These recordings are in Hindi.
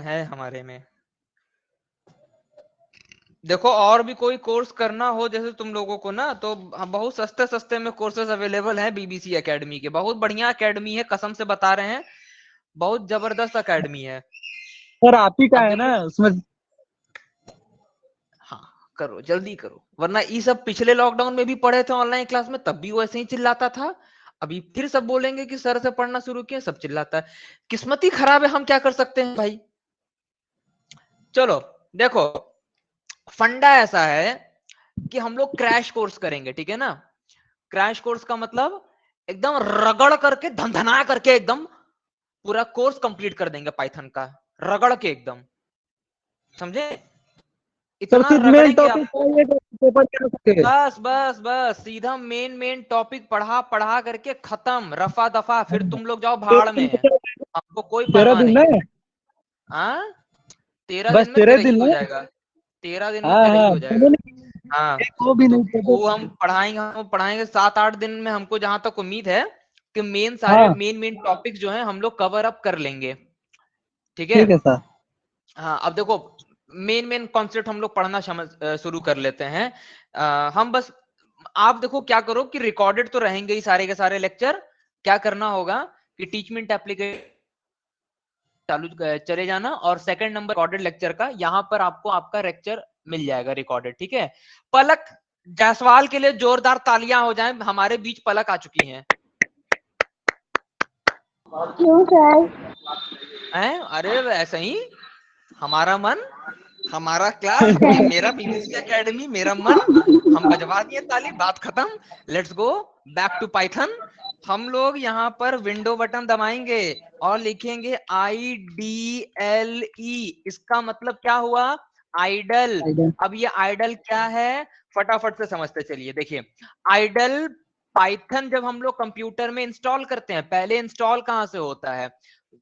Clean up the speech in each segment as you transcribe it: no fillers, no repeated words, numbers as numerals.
है हमारे में। देखो और भी कोई कोर्स करना हो जैसे तुम लोगों को ना, तो बहुत सस्ते सस्ते में कोर्सेज अवेलेबल हैं बीबीसी एकेडमी के। बहुत बढ़िया एकेडमी है, कसम से बता रहे हैं, बहुत जबरदस्त एकेडमी है। सर आप ही का अब है ना देखो, उसमें? हाँ करो जल्दी करो, वरना ये सब पिछले लॉकडाउन में भी पढ़े थे ऑनलाइन क्लास में, तब भी वो ऐसे ही चिल्लाता था। अभी फिर सब बोलेंगे कि सर से पढ़ना शुरू किए, सब चिल्लाता है। किस्मत ही खराब है, हम क्या कर सकते हैं भाई। चलो देखो, फंडा ऐसा है कि हम लोग क्रैश कोर्स करेंगे, ठीक है ना। क्रैश कोर्स का मतलब एकदम रगड़ करके, धंधना करके एकदम पूरा कोर्स कंप्लीट कर देंगे पाइथन का, रगड़ के एकदम, समझे। सर इतना सिर्फ मेन रगड़ेंगे टॉपिक आपको। चाहिए पेपर कर सके। बस बस बस सीधा मेन मेन टॉपिक पढ़ा पढ़ा करके खत्म, रफा दफा, फिर तुम लोग जाओ भाड़ में, हमको कोई तेरह परवाह दिन नहीं। में हाँ 13 दिन बस में 13 तेरा ही दिन हो में। जाएगा, 13 दिन में हाँ तेरा ही हाँ, हो जाएगा। हाँ एक वो भी तो नहीं वो पेपर। हम पढ़ाएंगे 7-8 दिन में, हमको जहां तक उम्मीद है कि सारे हाँ मेन मेन टॉपिक्स जो हैं हम लोग कवर अप कर लेंगे, ठीक है। ठीक है सर। हाँ अब देखो, मेन मेन कॉन्सेप्ट हम लोग पढ़ना शुरू कर लेते हैं। हम बस, आप देखो क्या करो कि रिकॉर्डेड तो रहेंगे ही सारे के सारे लेक्चर। क्या करना होगा कि टीचमेंट एप्लीकेशन चालू चले जाना, और सेकंड नंबर रिकॉर्डेड लेक्चर का, यहाँ पर आपको आपका लेक्चर मिल जाएगा रिकॉर्डेड, ठीक है। पलक जायसवाल के लिए जोरदार तालियां हो जाएं, हमारे बीच पलक आ चुकी हैं। क्यों सर? हैं? अरे ऐसे ही, हमारा मन, हमारा क्लास, मेरा बीबीसी एकेडमी, मेरा मन, हम बजवा दिए ताली, बात खत्म। Let's go back to Python. हम लोग यहाँ पर विंडो बटन दबाएंगे और लिखेंगे IDLE। इसका मतलब क्या हुआ? आइडल। अब ये आइडल क्या है, फटाफट से समझते चलिए। देखिए, आइडल पाइथन जब हम लोग कंप्यूटर में इंस्टॉल करते हैं, पहले इंस्टॉल कहां से होता है,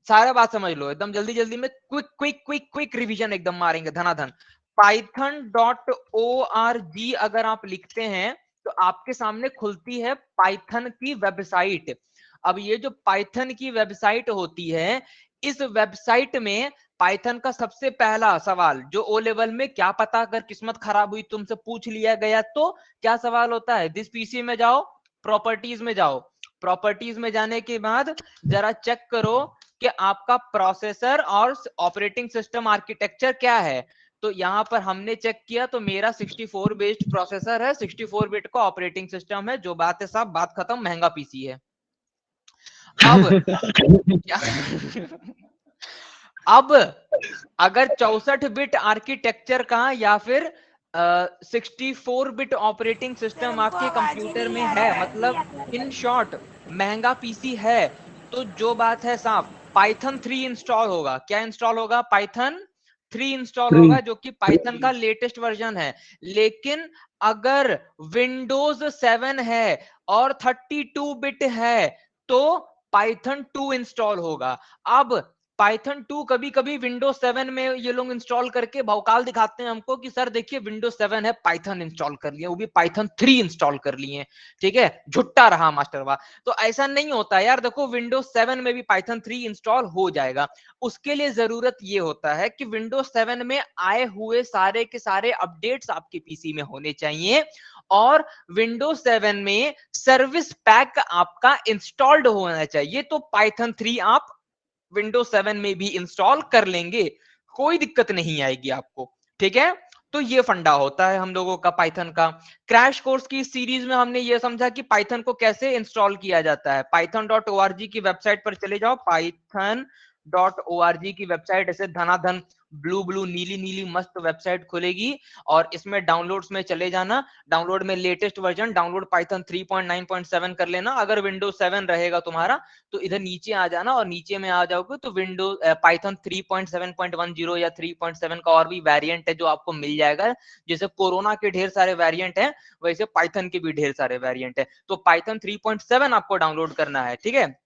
सारा बात समझ लो एकदम जल्दी जल्दी में, quick quick quick quick revision एकदम मारेंगे धनाधन। python.org अगर आप लिखते हैं तो आपके सामने खुलती है पाइथन की वेबसाइट। अब ये जो पाइथन की वेबसाइट होती है, इस वेबसाइट में पाइथन का सबसे पहला सवाल, जो ओ लेवल में क्या पता अगर किस्मत खराब हुई तुमसे पूछ लिया गया तो क्या सवाल होता है, दिस पीसी में जाओ, प्रॉपर्टीज में जाओ, प्रॉपर्टीज में जाने के बाद जरा चेक करो कि आपका प्रोसेसर और ऑपरेटिंग सिस्टम आर्किटेक्चर क्या है। तो यहां पर हमने चेक किया तो मेरा 64 बेस्ड प्रोसेसर है, 64 बिट का ऑपरेटिंग सिस्टम है, जो बात है साहब, बात खत्म, महंगा पीसी है। अब अब अगर 64 बिट आर्किटेक्चर का या फिर 64 बिट ऑपरेटिंग सिस्टम आपके कंप्यूटर में है, मतलब इन शॉर्ट महंगा पीसी है, तो जो बात है साफ, पाइथन 3 इंस्टॉल होगा। क्या इंस्टॉल होगा? पाइथन 3 इंस्टॉल होगा, जो कि पाइथन का लेटेस्ट वर्जन है। लेकिन अगर विंडोज 7 है और 32 बिट है तो पाइथन 2 इंस्टॉल होगा। अब पाइथन 2 कभी कभी विंडोज 7 में ये लोग इंस्टॉल करके भौकाल दिखाते हैं हमको कि सर देखिए विंडोज 7 है, पाइथन इंस्टॉल कर लिया, वो भी पाइथन 3 इंस्टॉल कर लिए, ठीक है, झुट्टा रहा मास्टरवा। तो ऐसा नहीं होता यार, देखो विंडोज 7 में भी पाइथन 3 इंस्टॉल हो जाएगा। उसके लिए जरूरत ये होता है कि विंडोज 7 में आए हुए सारे के सारे अपडेट्स आपके पीसी में होने चाहिए, और विंडोज 7 में सर्विस पैक आपका इंस्टॉल्ड होना चाहिए। तो पाइथन 3 आप विंडोज 7 में भी इंस्टॉल कर लेंगे, कोई दिक्कत नहीं आएगी आपको, ठीक है। तो ये फंडा होता है हम लोगों का पाइथन का। क्रैश कोर्स की सीरीज में हमने ये समझा कि पाइथन को कैसे इंस्टॉल किया जाता है। python.org की वेबसाइट पर चले जाओ, python.org की वेबसाइट ऐसे धनाधन ब्लू ब्लू नीली नीली मस्त वेबसाइट खुलेगी, और इसमें डाउनलोड्स में चले जाना, डाउनलोड में लेटेस्ट वर्जन डाउनलोड पाइथन 3.9.7 कर लेना। अगर विंडोज 7 रहेगा तुम्हारा तो इधर नीचे आ जाना, और नीचे में आ जाओगे तो विंडोज पाइथन 3.7.10 या 3.7 का और भी वेरिएंट है जो आपको मिल जाएगा। जैसे कोरोना के ढेर सारे वेरिएंट हैं, वैसे पाइथन के भी ढेर सारे वेरिएंट है। तो पाइथन 3.7 आपको डाउनलोड करना है, ठीक है।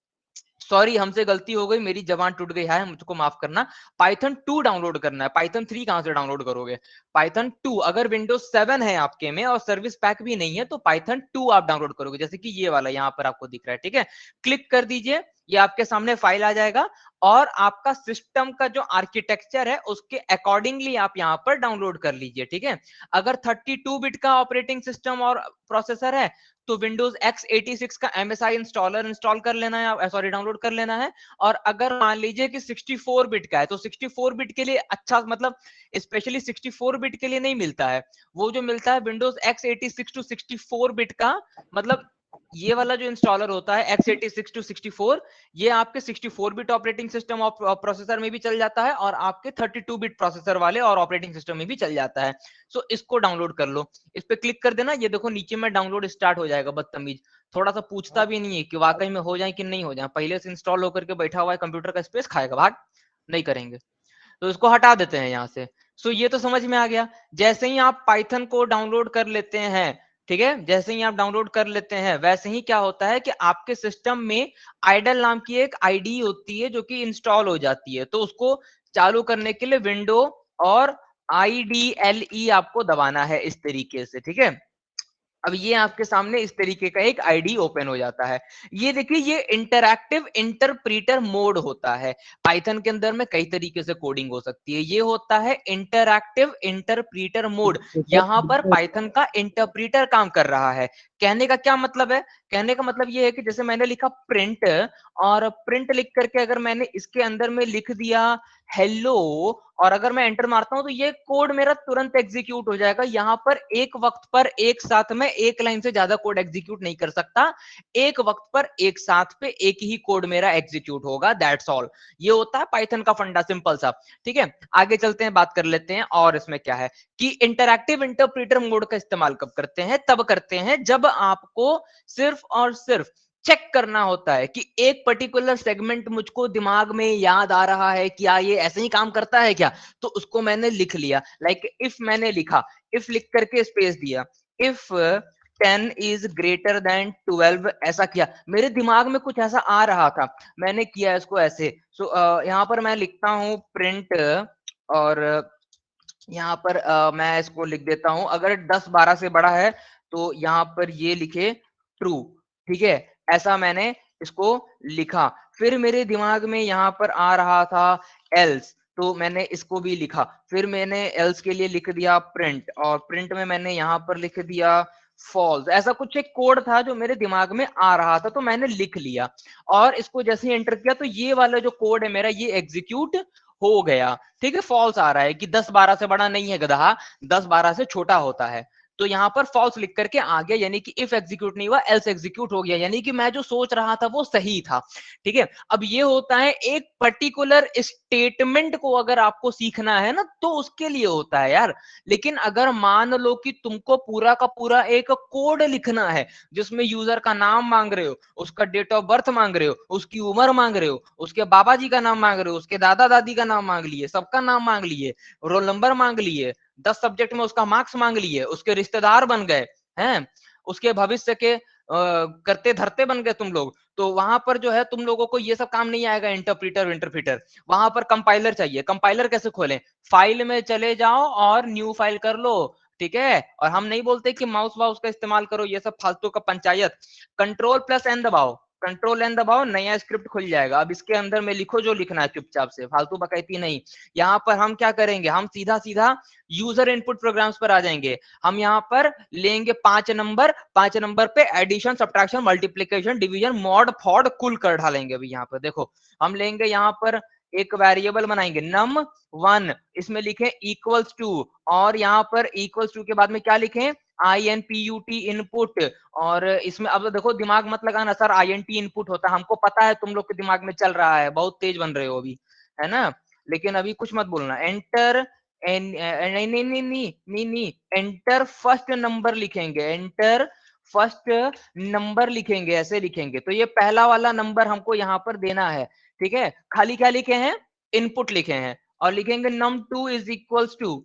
सॉरी हमसे गलती हो गई, मेरी जबान टूट गई है, मुझको माफ करना। पाइथन 2 डाउनलोड करना है, पाइथन 3 कहां से डाउनलोड करोगे। पाइथन 2 अगर विंडोज 7 है आपके में और सर्विस पैक भी नहीं है तो पाइथन 2 आप डाउनलोड करोगे, जैसे कि ये वाला यहाँ पर आपको दिख रहा है, ठीक है। क्लिक कर दीजिए, ये आपके सामने फाइल आ जाएगा और आपका सिस्टम का जो आर्किटेक्चर है उसके अकॉर्डिंगली आप यहाँ पर डाउनलोड कर लीजिए, ठीक है। अगर 32 बिट का ऑपरेटिंग सिस्टम और प्रोसेसर है तो विंडोज x86 का MSI इंस्टॉलर इंस्टॉल कर लेना है, सॉरी डाउनलोड कर लेना है। और अगर मान लीजिए कि 64 बिट का है तो 64 बिट के लिए अच्छा, मतलब स्पेशली 64 बिट के लिए नहीं मिलता है, वो जो मिलता है विंडोज x86 टू 64 बिट का, मतलब ये वाला जो इंस्टॉलर होता है x86 टू 64, ये आपके 64 बिट ऑपरेटिंग सिस्टम और प्रोसेसर में भी चल जाता है और आपके 32 बिट प्रोसेसर वाले और ऑपरेटिंग सिस्टम में भी चल जाता है। सो इसको डाउनलोड कर लो, इस पे क्लिक कर देना, ये देखो नीचे में डाउनलोड स्टार्ट हो जाएगा। बदतमीज, थोड़ा सा पूछता भी नहीं है कि वाकई में हो जाए कि नहीं हो जाए, पहले से इंस्टॉल होकर के बैठा हुआ है, कंप्यूटर का स्पेस खाएगा, भाग नहीं करेंगे, तो इसको हटा देते हैं यहाँ से। सो ये तो समझ में आ गया। जैसे ही आप पाइथन को डाउनलोड कर लेते हैं, ठीक है, जैसे ही आप डाउनलोड कर लेते हैं वैसे ही क्या होता है कि आपके सिस्टम में आइडल नाम की एक आईडी होती है जो कि इंस्टॉल हो जाती है। तो उसको चालू करने के लिए विंडो और IDLE आपको दबाना है इस तरीके से, ठीक है। अब ये आपके सामने इस तरीके का एक आईडी ओपन हो जाता है। ये देखिए, ये इंटरैक्टिव इंटरप्रीटर मोड होता है। पाइथन के अंदर में कई तरीके से कोडिंग हो सकती है, ये होता है इंटरैक्टिव इंटरप्रीटर मोड। यहाँ पर पाइथन का इंटरप्रीटर काम कर रहा है। कहने का क्या मतलब है? कहने का मतलब ये है कि जैसे मैंने लिखा प्रिंट, और प्रिंट लिख करके अगर मैंने इसके अंदर में लिख दिया हेलो, और अगर मैं एंटर मारता हूं तो ये कोड मेरा तुरंत एग्जीक्यूट हो जाएगा। यहां पर एक वक्त पर एक साथ में एक लाइन से ज्यादा कोड एग्जीक्यूट नहीं कर सकता, एक वक्त पर एक साथ पे एक ही कोड मेरा एग्जीक्यूट होगा, दैट्स ऑल। ये होता है पाइथन का फंडा, सिंपल सा, ठीक है। आगे चलते हैं, बात कर लेते हैं और इसमें क्या है कि इंटरैक्टिव इंटरप्रीटर मोड का इस्तेमाल कब करते हैं? तब करते हैं जब आपको सिर्फ और सिर्फ चेक करना होता है कि एक पर्टिकुलर सेगमेंट मुझको दिमाग में याद आ रहा है, क्या ये ऐसे ही काम करता है क्या, तो उसको मैंने लिख लिया। लाइक इफ मैंने लिखा, इफ लिख करके स्पेस दिया, इफ 10 इज ग्रेटर देन 12, ऐसा किया, मेरे दिमाग में कुछ ऐसा आ रहा था, मैंने किया इसको ऐसे। सो यहाँ पर मैं लिखता हूं प्रिंट, और यहाँ पर मैं इसको लिख देता हूं, अगर 10-12 से बड़ा है तो यहाँ पर ये लिखे ट्रू, ठीक है, ऐसा मैंने इसको लिखा। फिर मेरे दिमाग में यहाँ पर आ रहा था एल्स, तो मैंने इसको भी लिखा। फिर मैंने एल्स के लिए लिख दिया प्रिंट, और प्रिंट में मैंने यहाँ पर लिख दिया फॉल्स। ऐसा कुछ एक कोड था जो मेरे दिमाग में आ रहा था, तो मैंने लिख लिया, और इसको जैसे ही एंटर किया तो ये वाला जो कोड है मेरा, ये एग्जीक्यूट हो गया, ठीक है। फॉल्स आ रहा है कि 10-12 से बड़ा नहीं है गधा, 10-12 से छोटा होता है। तो यहाँ पर फॉल्स लिख करके आ गया, यानी कि इफ एग्जीक्यूट नहीं हुआ, एल्स एग्जीक्यूट हो गया, यानी कि मैं जो सोच रहा था वो सही था, ठीक है। अब ये होता है एक पर्टिकुलर स्टेटमेंट को अगर आपको सीखना है ना तो उसके लिए होता है यार। लेकिन अगर मान लो कि तुमको पूरा का पूरा एक कोड लिखना है जिसमें यूजर का नाम मांग रहे हो, उसका डेट ऑफ बर्थ मांग रहे हो, उसकी उम्र मांग रहे हो, उसके बाबा जी का नाम मांग रहे हो, उसके दादा दादी का नाम मांग लिए, सबका नाम मांग लिए, रोल नंबर मांग लिए, 10 सब्जेक्ट में उसका मार्क्स मांग लिए, उसके रिश्तेदार बन गए हैं, उसके भविष्य के करते धरते बन गए तुम लोग, तो वहां पर जो है तुम लोगों को ये सब काम नहीं आएगा, इंटरप्रीटर इंटरप्रीटर। वहां पर कंपाइलर चाहिए। कंपाइलर कैसे खोलें? फाइल में चले जाओ और न्यू फाइल कर लो, ठीक है। और हम नहीं बोलते कि माउस वाउस का इस्तेमाल करो, ये सब फालतू का पंचायत। Ctrl+N दबाओ, Ctrl+N दबाओ, नया स्क्रिप्ट खुल जाएगा। अब इसके अंदर में लिखो जो लिखना है चुपचाप से, फालतू बकैती नहीं। यहाँ पर हम क्या करेंगे, हम सीधा सीधा यूजर इनपुट प्रोग्राम्स पर आ जाएंगे। हम यहाँ पर लेंगे 5 नंबर, 5 नंबर पे addition, subtraction, multiplication, division, mod, फॉड, कुल कर ढालेंगे। अभी यहाँ पर देखो, हम लेंगे यहाँ पर एक वेरिएबल बनाएंगे num1, इसमें लिखें इक्वल्स टू, और यहाँ पर इक्वल्स टू के बाद में क्या लिखें, INPUT इनपुट। और इसमें अब देखो, दिमाग मत लगाना सर INT इनपुट होता है, हमको पता है तुम लोग के दिमाग में चल रहा है, बहुत तेज बन रहे हो अभी, है ना। लेकिन अभी कुछ मत बोलना। एंटर, नहीं नहीं नहीं नहीं नहीं नहीं, एंटर फर्स्ट नंबर लिखेंगे, एंटर फर्स्ट नंबर लिखेंगे, ऐसे लिखेंगे। तो ये पहला वाला नंबर हमको यहाँ पर देना है, ठीक है। खाली क्या लिखे हैं, इनपुट लिखे हैं, और लिखेंगे num2 इज इक्वल्स टू,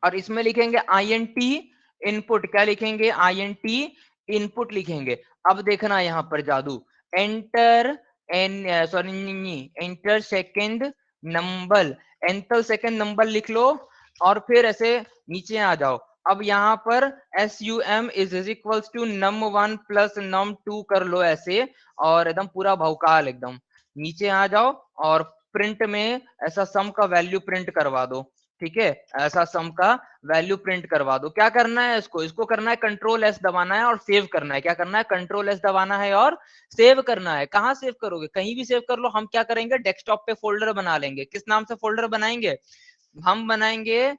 और इसमें लिखेंगे INT इनपुट, क्या लिखेंगे, INT इनपुट लिखेंगे। अब देखना यहाँ पर जादू, enter enter second number, enter second number लिख लो, और फिर ऐसे नीचे आ जाओ, अब यहाँ पर sum is equals to num1 plus num2 कर लो ऐसे, और एकदम पूरा भौकाल एकदम नीचे आ जाओ और प्रिंट में ऐसा सम का वैल्यू प्रिंट करवा दो। ठीक है, ऐसा सम का वैल्यू प्रिंट करवा दो। क्या करना है इसको करना है कंट्रोल एस दबाना है और सेव करना है। क्या करना है? कंट्रोल एस दबाना है और सेव करना है। कहाँ सेव करोगे? कहीं भी सेव कर लो। हम क्या करेंगे, डेस्कटॉप पे फोल्डर बना लेंगे। किस नाम से फोल्डर बनाएंगे? हम बनाएंगे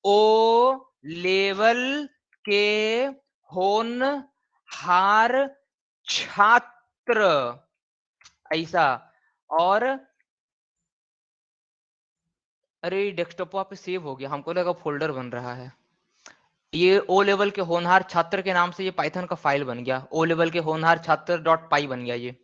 ओ लेवल के होनहार छात्र, ऐसा। और अरे डेस्कटॉप पे सेव हो गया, हमको लगा फोल्डर बन रहा है। ये ओ लेवल के होनहार छात्र के नाम से ये पाइथन का फाइल बन गया। ओ लेवल के होनहार छात्र डॉट पाई बन गया ये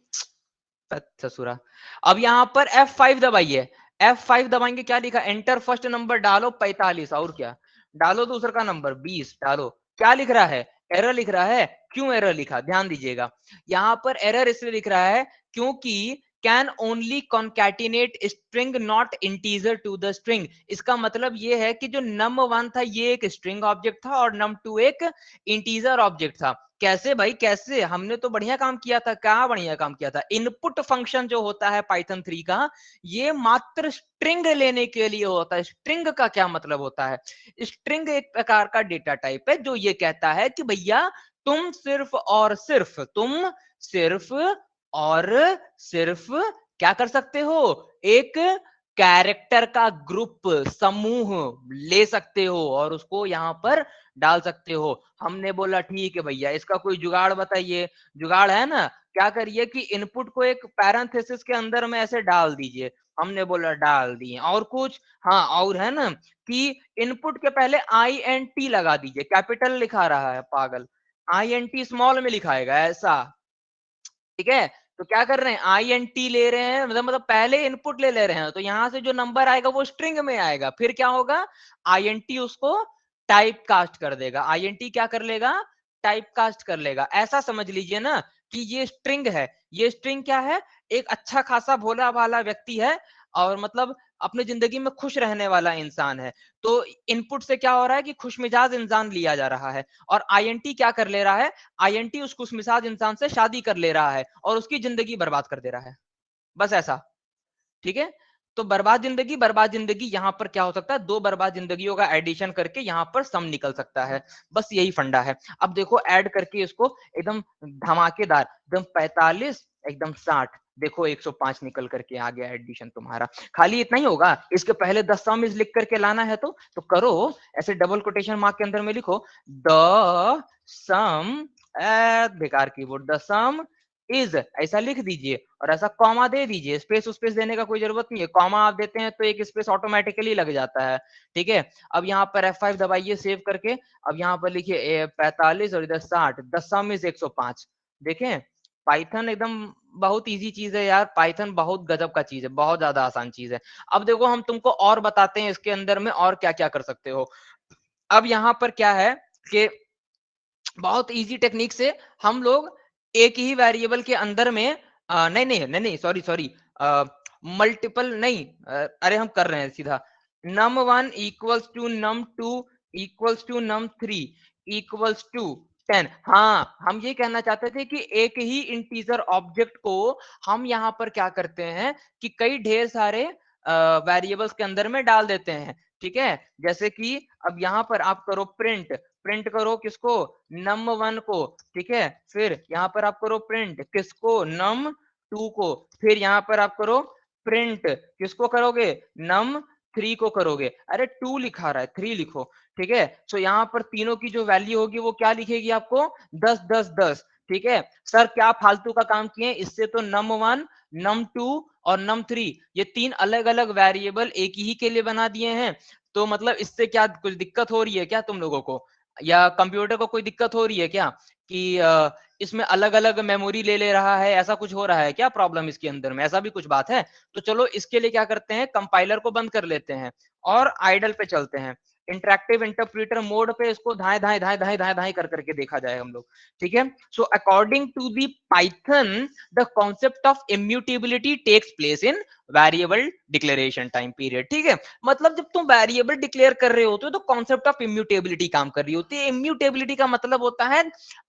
ससुरा। अब यहाँ पर F5 दबाइए। F5 दबाएंगे, क्या लिखा? एंटर फर्स्ट नंबर डालो 45, और क्या डालो? दूसरा का नंबर 20 डालो। क्या लिख रहा है? एरर लिख रहा है। क्यों एरर लिखा? ध्यान दीजिएगा, यहाँ पर एरर इसलिए लिख रहा है क्योंकि can only concatenate string not integer to the string. इसका मतलब ये है कि जो num1 था ये एक स्ट्रिंग ऑब्जेक्ट था और num2 एक इंटीजर ऑब्जेक्ट था। कैसे भाई कैसे? हमने तो बढ़िया काम किया था। क्या बढ़िया काम किया था? इनपुट फंक्शन जो होता है पाइथन 3 का, ये मात्र स्ट्रिंग लेने के लिए होता है। स्ट्रिंग का क्या मतलब होता है? स्ट्रिंग एक प्रकार का डेटा टाइप है जो ये कहता है कि भैया तुम सिर्फ और सिर्फ क्या कर सकते हो? एक कैरेक्टर का ग्रुप समूह ले सकते हो और उसको यहाँ पर डाल सकते हो। हमने बोला ठीक है भैया, इसका कोई जुगाड़ बताइए। जुगाड़ है ना? क्या करिए कि इनपुट को एक पैरेंथेसिस के अंदर में ऐसे डाल दीजिए। हमने बोला डाल दिए। और कुछ? हाँ, और है ना कि इनपुट के पहले INT लगा दीजिए। कैपिटल लिखा रहा है पागल, INT स्मॉल में लिखाएगा ऐसा। ठीक है, तो क्या कर रहे हैं? INT ले रहे हैं, मतलब पहले इनपुट ले रहे हैं, तो यहां से जो नंबर आएगा वो स्ट्रिंग में आएगा। फिर क्या होगा? INT उसको टाइप कास्ट कर देगा। INT क्या कर लेगा? टाइप कास्ट कर लेगा। ऐसा समझ लीजिए ना कि ये स्ट्रिंग है। ये स्ट्रिंग क्या है? एक अच्छा खासा भोला भाला व्यक्ति है और मतलब अपनी जिंदगी में खुश रहने वाला इंसान है। तो इनपुट से क्या हो रहा है कि खुशमिजाज इंसान लिया जा रहा है, और INT क्या कर ले रहा है? INT उस खुशमिजाज इंसान से शादी कर ले रहा है और उसकी जिंदगी बर्बाद कर दे रहा है। बस ऐसा। ठीक है, तो बर्बाद जिंदगी यहाँ पर क्या हो सकता है? दो बर्बाद जिंदगियों का एडिशन करके यहाँ पर सम निकल सकता है। बस यही फंडा है। अब देखो ऐड करके इसको एकदम धमाकेदार, एकदम 45 एकदम 60, देखो 105 निकल करके आ गया एडिशन तुम्हारा। खाली इतना ही होगा, इसके पहले 10 सम इज लिख करके लाना है तो करो ऐसे डबल कोटेशन मार्क के अंदर में लिखो द सम, बेकार कीबोर्ड, द सम इज ऐसा लिख दीजिए और ऐसा कॉमा दे दीजिए। स्पेस देने का कोई जरूरत नहीं है। कॉमा आप देते हैं तो एक स्पेस ऑटोमेटिकली लग जाता है। ठीक है, अब यहाँ पर F5 दबाइए सेव करके। अब यहाँ पर लिखिए 45 और इधर 60, द सम इज 105। देखें, पाइथन एकदम बहुत इजी चीज है यार। पाइथन बहुत गजब का चीज है, बहुत ज्यादा आसान चीज है। अब देखो हम तुमको और बताते हैं इसके अंदर में और क्या क्या कर सकते हो। अब यहाँ पर क्या है कि बहुत इजी टेक्निक से हम लोग एक ही वेरिएबल के अंदर में नहीं सॉरी मल्टीपल नहीं, अरे हम कर रहे हैं सीधा num1 equals to num2 equals to num3 equals to 10। हाँ, हम ये कहना चाहते थे कि एक ही इंटीजर ऑब्जेक्ट को हम यहाँ पर क्या करते हैं कि कई ढेर सारे वेरिएबल्स के अंदर में डाल देते हैं। ठीक है, जैसे कि अब यहाँ पर आप करो प्रिंट करो किसको? num1 को। ठीक है, फिर यहाँ पर आप करो प्रिंट किसको? num2 को। फिर यहाँ पर आप करो प्रिंट किसको करोगे? num3 को करोगे। अरे 2 लिखा रहा है, 3 लिखो। ठीक है, तो यहाँ पर तीनों की जो वैल्यू होगी वो क्या लिखेगी आपको? 10 10 10। ठीक है सर, क्या फालतू का काम किए? इससे तो num1 num2 और num3 ये तीन अलग अलग वेरिएबल एक ही के लिए बना दिए हैं। तो मतलब इससे क्या कुछ दिक्कत हो रही है क्या तुम लोगों को, या कंप्यूटर को कोई दिक्कत हो रही है क्या कि इसमें अलग अलग मेमोरी ले रहा है? ऐसा कुछ हो रहा है क्या प्रॉब्लम इसके अंदर में? ऐसा भी कुछ बात है? तो चलो इसके लिए क्या करते हैं, कंपाइलर को बंद कर लेते हैं और आइडल पे चलते हैं। इंटरैक्टिव इंटरप्रेटर मोड पे इसको धाए धाए धाए धाए धाए धाए कर करके देखा जाए हम लोग, ठीक है। So according to the Python the concept of immutability takes place in variable declaration time period, ठीक है। मतलब जब तुम वेरिएबल डिक्लेयर कर रहे होते हो तो कॉन्सेप्ट ऑफ इम्यूटेबिलिटी काम कर रही होती है। इम्यूटेबिलिटी का मतलब होता है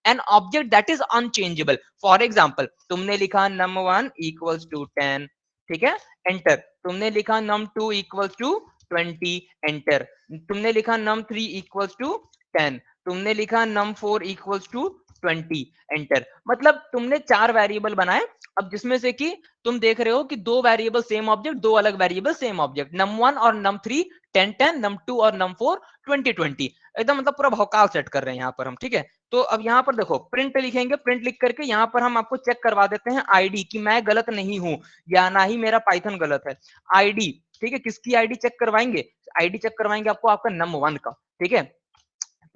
an object that is unchangeable. For example तुमने लिखा num1 इक्वल्स टू 10, ठीक है, एंटर। तुमने लिखा num2 इक्वल्स टू 20, एंटर। तुमने लिखा num3 इक्वल्स टू 10, तुमने लिखा num4 इक्वल्स टू 20, एंटर। मतलब तुमने 4 वेरिएबल बनाए। अब जिसमें से कि तुम देख रहे हो कि 2 वेरिएबल सेम ऑब्जेक्ट, 2 अलग वेरिएबल सेम ऑब्जेक्ट, num1 और num3 10 10, num2 और num4 20 20, एकदम मतलब पूरा भौकाल सेट कर रहे हैं यहाँ पर हम, ठीक है। तो अब यहाँ पर देखो प्रिंट लिखेंगे, प्रिंट लिख करके यहाँ पर हम आपको चेक करवा देते हैं आईडी कि मैं गलत नहीं हूं या ना ही मेरा पाइथन गलत है। आईडी, ठीक है, किसकी आईडी चेक करवाएंगे? आईडी चेक करवाएंगे आपको आपका num1 का, ठीक है।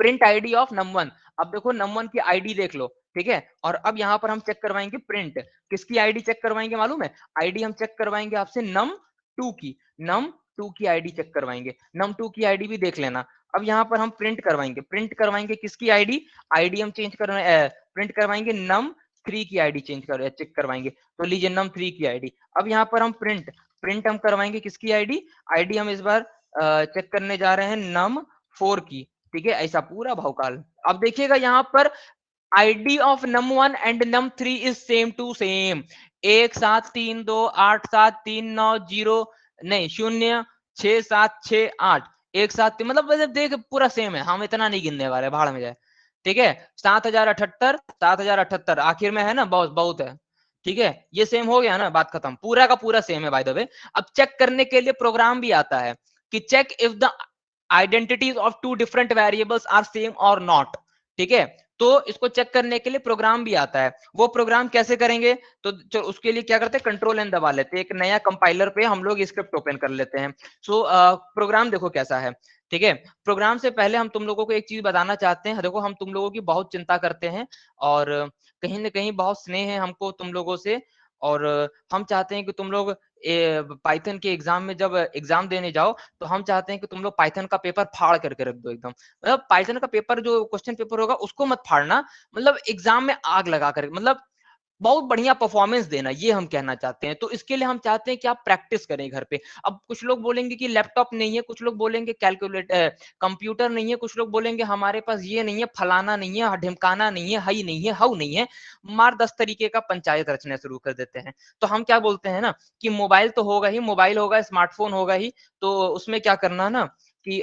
Print ID of num1। अब देखो num1 की आईडी देख लो, ठीक है। और अब यहाँ पर हम चेक करवाएंगे प्रिंट, किसकी आईडी चेक करवाएंगे मालूम है? आईडी हम चेक करवाएंगे आपसे num2 की, num2 की आईडी चेक करवाएंगे। num2 की आईडी भी देख लेना। अब यहाँ पर हम प्रिंट करवाएंगे किसकी आईडी? आईडी हम चेंज कर प्रिंट करवाएंगे num3 की आईडी चेक करवाएंगे। तो लीजिए num3 की आईडी। अब यहाँ पर हम प्रिंट हम करवाएंगे किसकी आईडी? आईडी हम इस बार चेक करने जा रहे हैं num4 की, ठीक है। ऐसा पूरा भौकाल। अब देखिएगा यहाँ पर ID of num1 and num3 is same to same. 173287390 नहीं 06768 173, मतलब देख पूरा सेम है। हम इतना नहीं गिनने वाले, भाड़ में जाए, ठीक है। 7078 आखिर में है ना, बहुत बहुत है, ठीक है। ये सेम हो गया ना, बात खत्म, पूरा का पूरा सेम है बाय द वे। अब चेक करने के लिए प्रोग्राम भी आता है कि check if the identities of two different variables are same और नॉट, ठीक है। तो इसको चेक करने के लिए प्रोग्राम भी आता है। वो प्रोग्राम कैसे करेंगे? तो चलो उसके लिए क्या करते हैं, कंट्रोल एन दबा लेते हैं, एक नया कंपाइलर पे हम लोग स्क्रिप्ट ओपन कर लेते हैं। सो प्रोग्राम देखो कैसा है, ठीक है। प्रोग्राम से पहले हम तुम लोगों को एक चीज बताना चाहते हैं। देखो हम तुम लोगों की बहुत चिंता करते हैं और कहीं ना कहीं बहुत स्नेह है हमको तुम लोगों से, और हम चाहते हैं कि तुम लोग पाइथन के एग्जाम में जब एग्जाम देने जाओ तो हम चाहते हैं कि तुम लोग पाइथन का पेपर फाड़ करके रख दो एकदम। मतलब पाइथन का पेपर जो क्वेश्चन पेपर होगा उसको मत फाड़ना, मतलब एग्जाम में आग लगा कर, मतलब बहुत बढ़िया परफॉर्मेंस देना, ये हम कहना चाहते हैं। तो इसके लिए हम चाहते हैं कि आप प्रैक्टिस करें घर पे। अब कुछ लोग बोलेंगे कि लैपटॉप नहीं है, कुछ लोग बोलेंगे कंप्यूटर नहीं है, कुछ लोग बोलेंगे हमारे पास ये नहीं है, फलाना नहीं है, ढिमकाना नहीं है, हई नहीं है, हाउ नहीं है। मार 10 तरीके का पंचायत रचना शुरू कर देते हैं। तो हम क्या बोलते हैं ना कि मोबाइल तो होगा ही, मोबाइल होगा, स्मार्टफोन होगा ही, तो उसमें क्या करना ना कि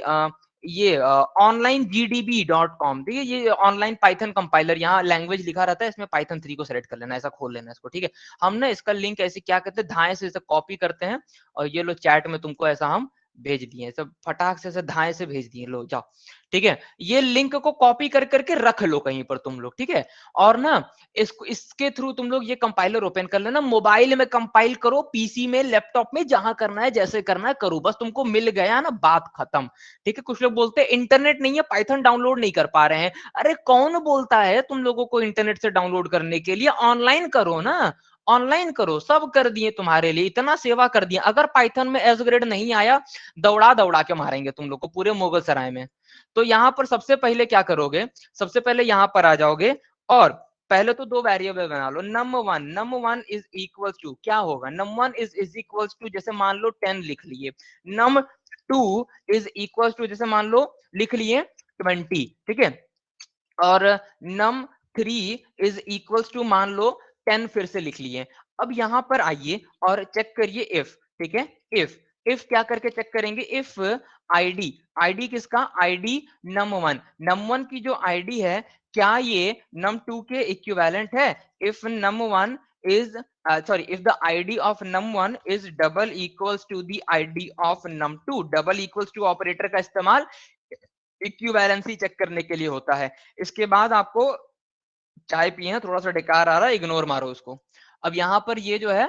ये onlinegdb.com, देखिए ये ऑनलाइन पाइथन कंपाइलर, यहाँ लैंग्वेज लिखा रहता है, इसमें पाइथन 3 को सेलेक्ट कर लेना, ऐसा खोल लेना इसको, ठीक है। हम ना इसका लिंक ऐसे क्या करते हैं, धाए से इसे कॉपी करते हैं और ये लो चैट में तुमको ऐसा हम भेज दिए, सब फटाक से धाए से भेज दिए, लो जाओ, ठीक है। ये लिंक को कॉपी कर करके रख लो कहीं पर तुम लोग, ठीक है। और ना इसको इसके थ्रू तुम लोग ये कंपाइलर ओपन कर लेना, मोबाइल में कंपाइल करो, पीसी में, लैपटॉप में, जहां करना है जैसे करना है करो, बस तुमको मिल गया ना, बात खत्म, ठीक है। कुछ लोग बोलते हैं इंटरनेट नहीं है, पाइथन डाउनलोड नहीं कर पा रहे हैं। अरे कौन बोलता है तुम लोगों को इंटरनेट से डाउनलोड करने के लिए? ऑनलाइन करो ना, ऑनलाइन करो, सब कर दिए तुम्हारे लिए, इतना सेवा कर दिया। अगर पाइथन में एस ग्रेड नहीं आया, दौड़ा दौड़ा के मारेंगे तुम लोग को पूरे मुगल सराय में। तो यहाँ पर सबसे पहले क्या करोगे, सबसे पहले यहाँ पर आ जाओगे और पहले तो 2 वेरिएबल बना लो। num1 इज इक्वल टू क्या होगा, num1 इज इक्वल टू जैसे मान लो 10 लिख लिए, num2 इज इक्वल टू जैसे मान लो लिख लिए 20, ठीक है। और num3 इज इक्वल टू मान लो 10 फिर से लिख लिए। अब यहाँ पर आइए और चेक करिए इफ, ठीक है। इफ क्या करके चेक करेंगे, इफ आईडी किसका, आईडी num1 की जो आईडी है क्या ये num2 के इक्विवेलेंट है? If num1 is sorry, if the id of num1 is double equals to the id of num2, double equals to operator का इस्तेमाल इक्विवेलेंसी चेक करने के लिए होता है। इसके बाद आपको चाय पिए, थोड़ा सा डकार आ रहा है, इग्नोर मारो उसको। अब यहाँ पर ये जो है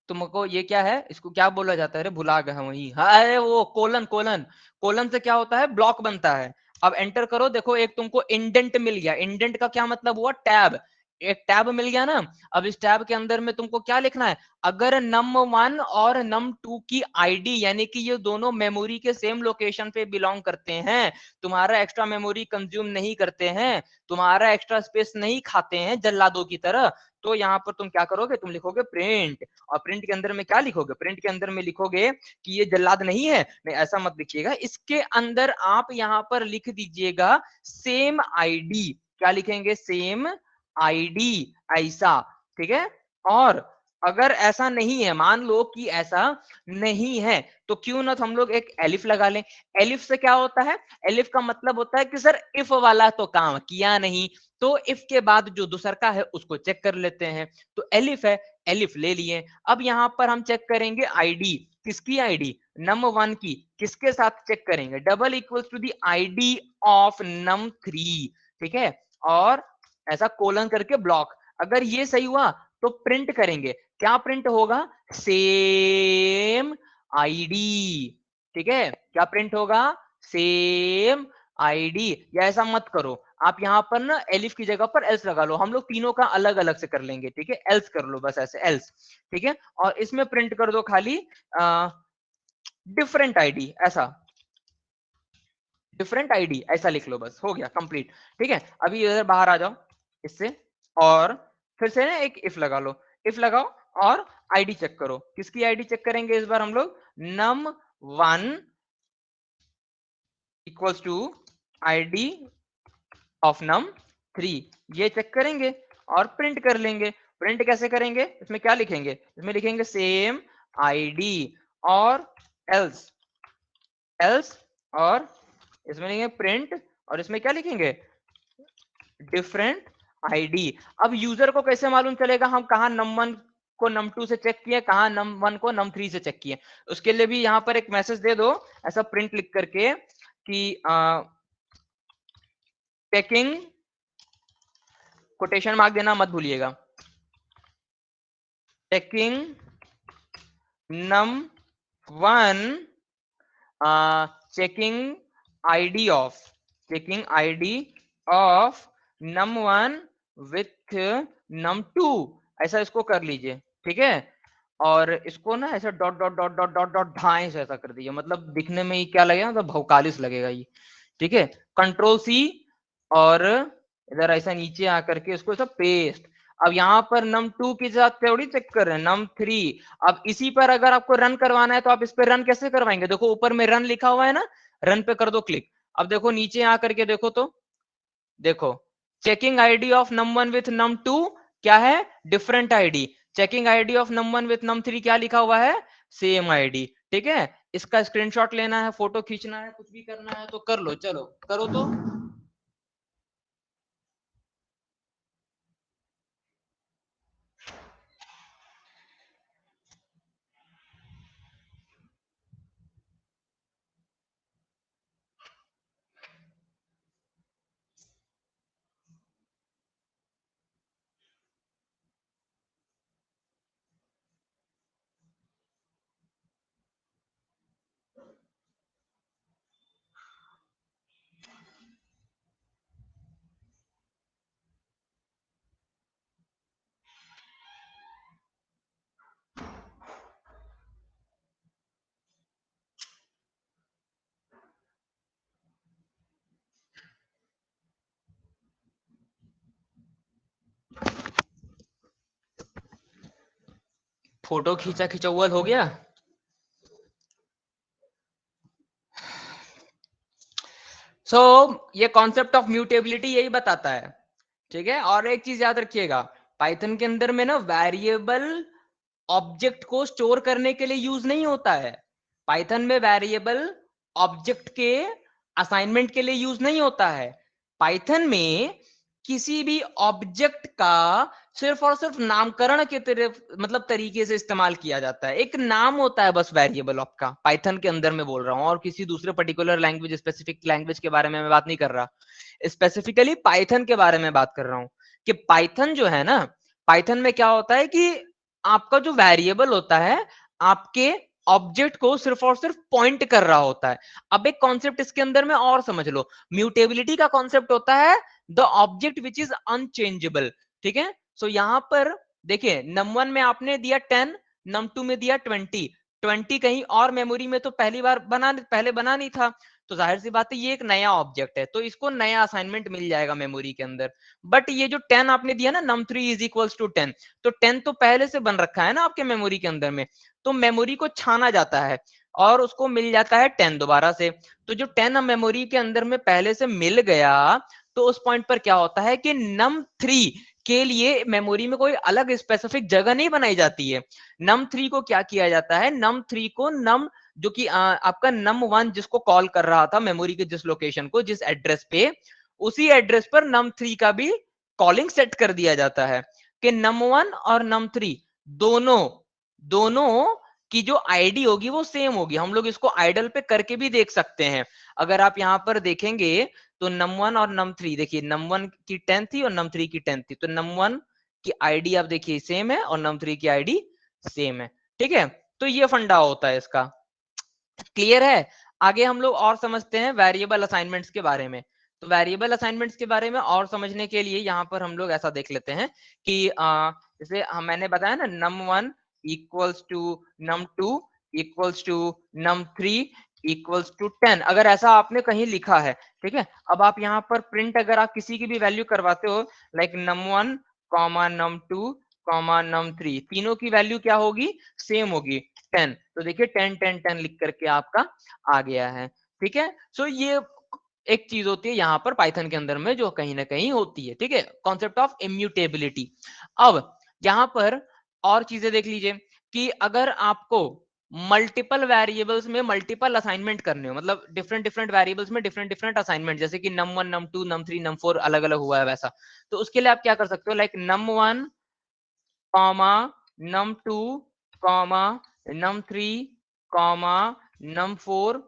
तुमको ये क्या है, इसको क्या बोला जाता है, रे भुला गए वही, अरे वो कोलन, कोलन से क्या होता है, ब्लॉक बनता है। अब एंटर करो, देखो एक तुमको इंडेंट मिल गया। इंडेंट का क्या मतलब हुआ, टैब। एक टैब मिल गया ना। अब इस टैब के अंदर में तुमको क्या लिखना है, अगर num1 और num2 की आईडी यानी कि ये दोनों मेमोरी के सेम लोकेशन पे बिलोंग करते हैं, तुम्हारा एक्स्ट्रा मेमोरी कंज्यूम नहीं करते हैं, तुम्हारा एक्स्ट्रा स्पेस नहीं खाते हैं जल्लादों की तरह, तो यहाँ पर तुम क्या करोगे, तुम लिखोगे प्रिंट। और प्रिंट के अंदर में क्या लिखोगे, प्रिंट के अंदर में लिखोगे कि ये जल्लाद नहीं है, नहीं ऐसा मत लिखिएगा, इसके अंदर आप यहाँ पर लिख दीजिएगा सेम आईडी। क्या लिखेंगे, सेम आईडी, ऐसा, ठीक है। और अगर ऐसा नहीं है, मान लो कि ऐसा नहीं है, तो क्यों ना हम लोग एक एलिफ लगा लें। एलिफ से क्या होता है, एलिफ का मतलब होता है कि सर इफ वाला तो काम किया नहीं, तो इफ के बाद जो दूसर का है उसको चेक कर लेते हैं, तो एलिफ है, एलिफ ले लिए। अब यहां पर हम चेक करेंगे आईडी, किसकी आईडी, num1 की, किसके साथ चेक करेंगे, double equal to the ID of num3, ठीक है। और ऐसा कोलन करके ब्लॉक, अगर ये सही हुआ तो प्रिंट करेंगे, क्या प्रिंट होगा, सेम आईडी, ठीक है। क्या प्रिंट होगा, सेम आईडी। या ऐसा मत करो, आप यहाँ पर ना एलिफ की जगह पर एल्स लगा लो, हम लोग तीनों का अलग अलग से कर लेंगे, ठीक है, एल्स कर लो बस ऐसे, एल्स, ठीक है। और इसमें प्रिंट कर दो खाली डिफरेंट आईडी, ऐसा डिफरेंट आईडी ऐसा लिख लो, बस हो गया कंप्लीट, ठीक है। अभी इधर बाहर आ जाओ इससे, और फिर से ना एक इफ लगा लो, इफ लगाओ और आईडी चेक करो, किसकी आईडी चेक करेंगे इस बार हम लोग, num1 equals to ID of num3, ये चेक करेंगे और प्रिंट कर लेंगे। प्रिंट कैसे करेंगे, इसमें क्या लिखेंगे, इसमें लिखेंगे सेम आईडी और एल्स, एल्स और इसमें लिखेंगे प्रिंट, और इसमें क्या लिखेंगे, डिफरेंट आईडी। अब यूजर को कैसे मालूम चलेगा हम कहा num1 को num2 से चेक किए, कहा num1 को num3 से चेक किए, उसके लिए भी यहाँ पर एक मैसेज दे दो ऐसा प्रिंट लिख करके कि चेकिंग, कोटेशन मार्क देना मत भूलिएगा, checking num1 checking ID of, checking ID of num1 with num2, ऐसा इसको कर लीजिए, ठीक है। और इसको ना ऐसा dot dot dot dot dot dot ढाई से ऐसा कर दीजिए, मतलब दिखने में ही क्या लगेगा, मतलब भौकालिस लगेगा ये, ठीक है। कंट्रोल सी, और इधर ऐसा नीचे आकर के इसको ऐसा पेस्ट। अब यहाँ पर num2 के साथ थोड़ी चेक कर रहे हैं, num3। अब इसी पर अगर आपको रन करवाना है तो आप इस पर रन कैसे करवाएंगे, देखो ऊपर में रन लिखा हुआ है ना, रन पे कर दो क्लिक। अब देखो नीचे आकर के देखो, तो देखो checking ID of num1 with num2 क्या है, different ID. Checking ID of num1 with num3 क्या लिखा हुआ है, सेम आईडी, ठीक है। इसका स्क्रीनशॉट लेना है, फोटो खींचना है, कुछ भी करना है तो कर लो, चलो करो तो। फोटो खींचा खिंचौल हो गया। ये कॉन्सेप्ट ऑफ म्यूटेबिलिटी यही बताता है, ठीक है। और एक चीज याद रखिएगा, पाइथन के अंदर में ना वेरिएबल ऑब्जेक्ट को स्टोर करने के लिए यूज नहीं होता है। पाइथन में वेरिएबल ऑब्जेक्ट के असाइनमेंट के लिए यूज नहीं होता है। पाइथन में किसी भी ऑब्जेक्ट का सिर्फ और सिर्फ नामकरण के तरफ मतलब तरीके से इस्तेमाल किया जाता है। एक नाम होता है बस वेरिएबल आपका, पाइथन के अंदर में बोल रहा हूं, और किसी दूसरे पर्टिकुलर लैंग्वेज, स्पेसिफिक लैंग्वेज के बारे में मैं बात नहीं कर रहा, स्पेसिफिकली पाइथन के बारे में बात कर रहा हूं कि पाइथन जो है ना, पाइथन में क्या होता है कि आपका जो वेरिएबल होता है आपके ऑब्जेक्ट को सिर्फ और सिर्फ पॉइंट कर रहा होता है। अब एक कॉन्सेप्ट इसके अंदर में और समझ लो, म्यूटेबिलिटी का कॉन्सेप्ट होता है the object which is unchangeable. ठीक है। सो यहाँ पर देखिए num1 में आपने दिया 10, num2 में दिया 20 कहीं और मेमोरी में तो पहले बना नहीं था, तो जाहिर सी बात है ये एक नया ऑब्जेक्ट है, तो इसको नया असाइनमेंट मिल जाएगा मेमोरी के अंदर। बट ये जो 10 आपने दिया ना num3 इज इक्वल्स टू 10, तो 10 तो पहले से बन रखा है ना आपके मेमोरी के अंदर में, तो मेमोरी को छाना जाता है और उसको मिल जाता है 10 दोबारा से। तो जो 10 मेमोरी के अंदर में पहले से मिल गया, तो उस पॉइंट पर क्या होता है कि num3 के लिए मेमोरी में कोई अलग स्पेसिफिक जगह नहीं बनाई जाती है। num3 को क्या किया जाता है, num3 को जो कि आपका num1 जिसको कॉल कर रहा था मेमोरी के जिस लोकेशन को, जिस एड्रेस पे, उसी एड्रेस पर num3 का भी कॉलिंग सेट कर दिया जाता है कि num1 और num3 दोनों की जो आईडी होगी वो सेम होगी। हम लोग इसको आइडल पे करके भी देख सकते हैं। अगर आप यहाँ पर देखेंगे तो num1 और num3, देखिए num1 की 10 थी और num3 की 10 थी, तो num1 की आईडी आप देखिए सेम है और num3 की आईडी सेम है। ठीक है, तो ये फंडा होता है इसका। क्लियर है। आगे हम लोग और समझते हैं वेरिएबल असाइनमेंट्स के बारे में। तो वेरिएबल असाइनमेंट्स के बारे में और समझने के लिए यहाँ पर हम लोग ऐसा देख लेते हैं कि जैसे मैंने बताया ना num1 equals to num2 equals to num3 equals to 10, अगर ऐसा आपने कहीं लिखा है, ठीक है। अब आप यहाँ पर प्रिंट अगर आप किसी की भी वैल्यू करवाते हो लाइक num1 num2 num3, तीनों की वैल्यू क्या होगी, सेम होगी 10, तो देखिए 10 10 10 लिख करके आपका आ गया है। ठीक है, सो ये एक चीज होती है यहाँ पर पाइथन के अंदर में जो कहीं ना कहीं होती है। ठीक है, कॉन्सेप्ट ऑफ इम्यूटेबिलिटी। अब यहाँ पर और चीजें देख लीजिए कि अगर आपको मल्टीपल वेरिएबल्स में मल्टीपल असाइनमेंट करने हो, मतलब डिफरेंट डिफरेंट वेरिएबल्स में डिफरेंट डिफरेंट असाइनमेंट, जैसे कि num1 num2 num3 num4 अलग अलग हुआ है वैसा, तो उसके लिए आप क्या कर सकते हो, like num1 num2 num3 num4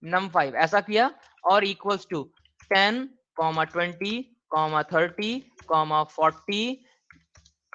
num5 ऐसा किया, और इक्वल्स टू 10 20 30 40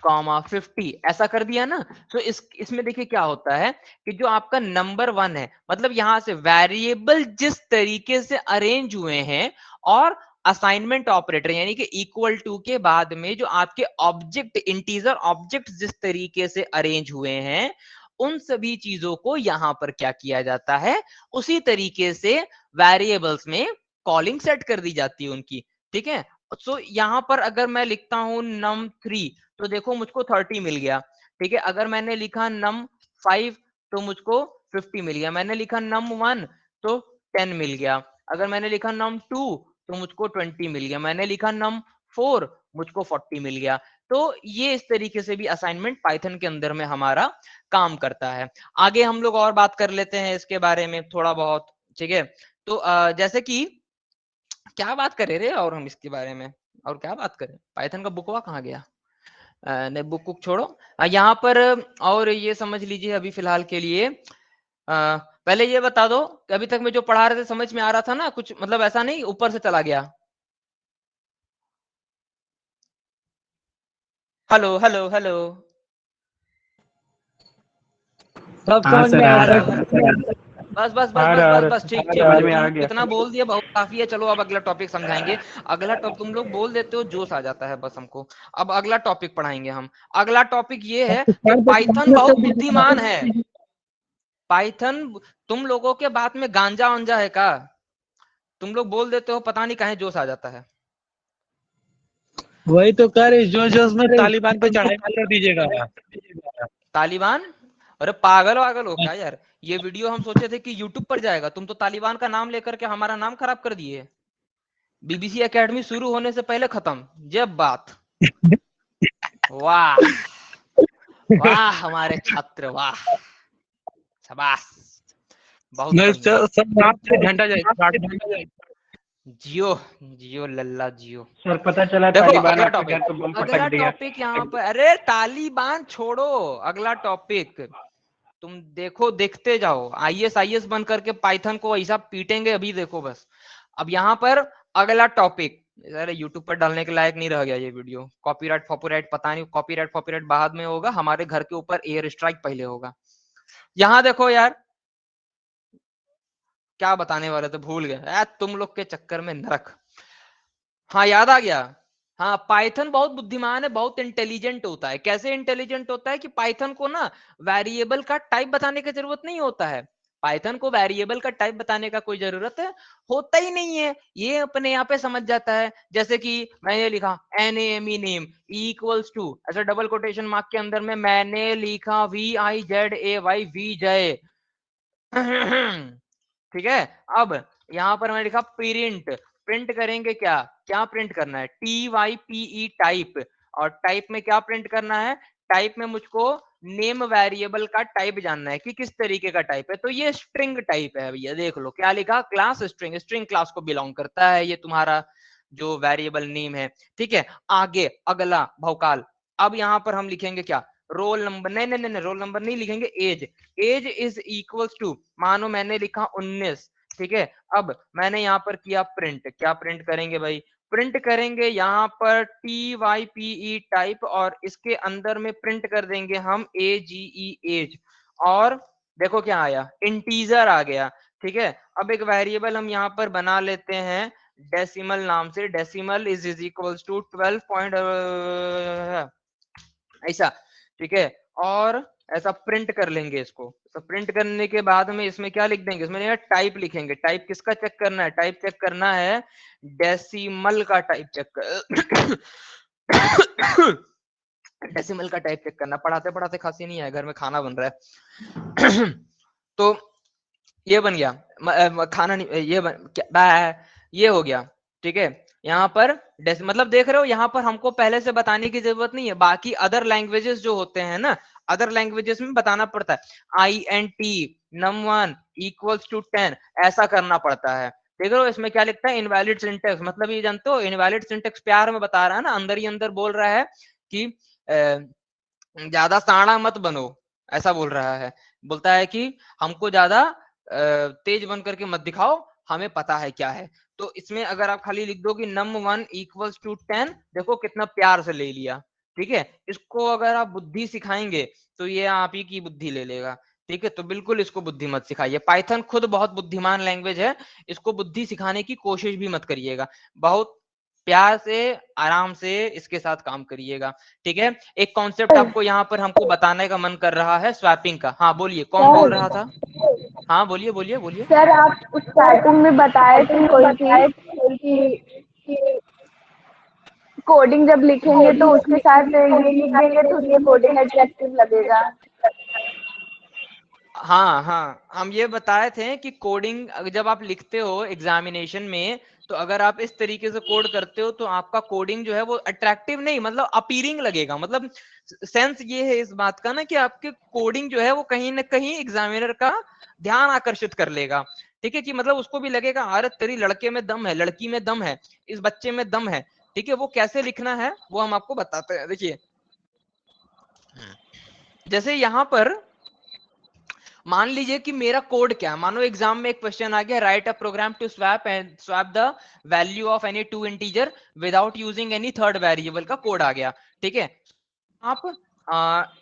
50 ऐसा कर दिया ना। तो इसमें देखिए क्या होता है कि जो आपका नंबर 1 है, मतलब यहां से वेरिएबल जिस तरीके से अरेंज हुए हैं और असाइनमेंट ऑपरेटर यानी कि इक्वल टू के बाद में जो आपके ऑब्जेक्ट इंटीजर ऑब्जेक्ट जिस तरीके से अरेंज हुए हैं, उन सभी चीजों को यहां पर क्या किया जाता है, उसी तरीके से वेरिएबल्स में कॉलिंग सेट कर दी जाती है उनकी। ठीक है, सो यहां पर अगर मैं लिखता हूं num3, तो देखो मुझको 30 मिल गया। ठीक है, अगर मैंने लिखा num5 तो मुझको 50 मिल गया, मैंने लिखा num1 तो 10 मिल गया, अगर मैंने लिखा num2 तो मुझको 20 मिल गया, मैंने लिखा num4 मुझको 40 मिल गया। तो ये इस तरीके से भी असाइनमेंट पाइथन के अंदर में हमारा काम करता है। आगे हम लोग और बात कर लेते हैं इसके बारे में थोड़ा बहुत। ठीक है, तो जैसे कि क्या बात करें रे और हम इसके बारे में, और क्या बात करें, पाइथन का बुकवा कहाँ गया, नहीं बुक कुक छोड़ो। यहाँ पर और ये समझ लीजिए अभी फिलहाल के लिए, पहले ये बता दो कि अभी तक मैं जो पढ़ा रहे थे समझ में आ रहा था ना कुछ, मतलब ऐसा नहीं ऊपर से चला गया। हेलो हेलो हेलो, सब हाँ समझ सर, में आ आया रहा सर। है। बस बस बस आ बस रहा बस है, बस ठीक ठीक समझ ठीक, में आ तुम गया। इतना बोल दिया बहुत काफी है। चलो अब अगला टॉपिक समझाएंगे। अगला टॉपिक तुम लोग बोल देते हो जोश आ जाता है बस हमको। अब अगला टॉपिक पढ़ाएंगे हम। अगला टॉपिक ये है कि पाइथन बहुत बुद्धिमान है। पाइथन, तुम लोगों के बात में गांजा वांजा है का, तुम लोग बोल देते हो पता नहीं कहे जोश आ जाता है। वही तो कर, इस जोश जोश में तालिबान पे चढ़ाई मत कर दीजिएगा। तालिबान, अरे पागल वागल हो क्या यार, ये वीडियो हम सोचे थे कि यूट्यूब पर जाएगा, तुम तो तालिबान का नाम लेकर के हमारा नाम खराब कर दिए। बीबीसी एकेडमी शुरू होने से पहले खत्म, जब बात। वाह वाह हमारे छात्र, वाह, शाबाश, बहुत बढ़िया। सब रात से घंटा जाए। जियो जियो लल्ला जियो। सर पता चला देखो तालिबान अगला आपके टॉपिक, घर पे बम पटक अगला दिया। टॉपिक यहाँ पर, अरे तालिबान छोड़ो, अगला टॉपिक तुम देखो, देखते जाओ, आईएस बन करके पाइथन को ऐसा पीटेंगे अभी, देखो बस। अब यहाँ पर अगला टॉपिक, अरे यूट्यूब पर डालने के लायक नहीं रह गया ये वीडियो, कॉपीराइट फॉपीराइट पता नहीं, कॉपीराइट बाद में होगा, हमारे घर के ऊपर एयर स्ट्राइक पहले होगा। यहाँ देखो यार, क्या बताने वाले थे भूल गए, तुम लोग के चक्कर में नरक। हाँ याद आ गया, हाँ, पाइथन बहुत बुद्धिमान है, बहुत इंटेलिजेंट होता है। कैसे इंटेलिजेंट होता है कि पाइथन को ना वेरिएबल का टाइप बताने की जरूरत नहीं होता है। पाइथन को वेरिएबल का टाइप बताने का कोई जरूरत है होता ही नहीं है, ये अपने यहाँ पे समझ जाता है। जैसे कि मैंने लिखा NAME नेम इक्वल्स टू, ऐसा डबल कोटेशन मार्क के अंदर में मैंने लिखा VIZAY विजय। ठीक है, अब यहाँ पर मैंने लिखा प्रिंट, प्रिंट करेंगे क्या, क्या प्रिंट करना है, TYPE टाइप, और टाइप में क्या प्रिंट करना है, टाइप में मुझको नेम वेरिएबल का टाइप जानना है कि किस तरीके का टाइप है। तो ये स्ट्रिंग टाइप है भैया, देख लो क्या लिखा, क्लास स्ट्रिंग, स्ट्रिंग क्लास को बिलोंग करता है ये तुम्हारा जो वेरिएबल नेम है। ठीक है, आगे अगला भौकाल, अब यहाँ पर हम लिखेंगे क्या, रोल नंबर, नहीं नहीं नहीं, रोल नंबर नहीं लिखेंगे, age, age is equals to, मानो मैंने लिखा 19। ठीक है, अब मैंने यहाँ पर किया प्रिंट, क्या प्रिंट करेंगे भाई, प्रिंट करेंगे यहाँ पर TYPE टाइप, और इसके अंदर में प्रिंट कर देंगे हम AGE एज, और देखो क्या आया, इंटीजर आ गया। ठीक है, अब एक वेरिएबल हम यहाँ पर बना लेते हैं डेसिमल नाम से, डेसिमल इज इक्वल्स टू 12 ऐसा। ठीक है, और ऐसा प्रिंट कर लेंगे इसको, तो प्रिंट करने के बाद में इसमें क्या लिख देंगे, इसमें टाइप लिखेंगे, टाइप किसका चेक करना है, टाइप चेक करना है डेसिमल का टाइप चेक कर डेसिमल का टाइप चेक करना, पढ़ाते पढ़ाते खांसी नहीं है, घर में खाना बन रहा है तो ये बन गया, खाना नहीं, ये क्या, ये हो गया। ठीक है, यहाँ पर मतलब देख रहे हो, यहाँ पर हमको पहले से बताने की जरूरत नहीं है, बाकी अदर लैंग्वेजेस जो होते हैं ना, अदर लैंग्वेजेस में बताना पड़ता है, INT num1 इक्वल्स टू 10 ऐसा करना पड़ता है। देख रहे हो इसमें क्या लिखता है, इनवैलिड सिंटेक्स, मतलब ये जानते हो इनवैलिड सिंटेक्स प्यार में बता रहा है ना, अंदर ही अंदर बोल रहा है कि ज्यादा साड़ा मत बनो, ऐसा बोल रहा है, बोलता है कि हमको ज्यादा तेज बन करके मत दिखाओ, हमें पता है क्या है। तो इसमें अगर आप खाली लिख दो कि num1 इक्वल्स टू 10, देखो कितना प्यार से ले लिया। ठीक है, इसको अगर आप बुद्धि सिखाएंगे तो ये आप ही की बुद्धि ले लेगा। ठीक है, तो बिल्कुल इसको बुद्धि मत सिखाइए, पाइथन खुद बहुत बुद्धिमान लैंग्वेज है, इसको बुद्धि सिखाने की कोशिश भी मत करिएगा, बहुत प्यार से आराम से इसके साथ काम करिएगा। ठीक है, एक कॉन्सेप्ट आपको यहाँ पर हमको बताने का मन कर रहा है, स्वैपिंग का। हाँ बोलिए, कौन बोल रहा था, हाँ बोलिए बोलिए बोलिए। सर आप स्टार्टिंग में बताए थे कोई चीज कि कोडिंग जब लिखेंगे तो उसके साथ ये लिख देंगे तो उससे कोडिंग अट्रैक्टिव लगेगा। हाँ हाँ, हम ये बताए थे कि कोडिंग जब आप लिखते हो एग्जामिनेशन में, तो अगर आप इस तरीके से कोड करते हो तो आपका कोडिंग जो है वो अट्रैक्टिव नहीं, मतलब अपीलिंग लगेगा, मतलब सेंस ये है इस बात का ना कि आपके कोडिंग जो है वो कहीं ना कहीं एग्जामिनर का ध्यान आकर्षित कर लेगा। ठीक है, कि मतलब उसको भी लगेगा अरे तेरी लड़के में दम है, लड़की में दम है, इस बच्चे में दम है। ठीक है, वो कैसे लिखना है वो हम आपको बताते हैं। देखिए जैसे यहाँ पर मान लीजिए कि मेरा कोड क्या है, मानो एग्जाम में एक क्वेश्चन आ गया, write a program to swap and swap the value of any two integer without using any third variable का कोड आ गया। ठीक है, आप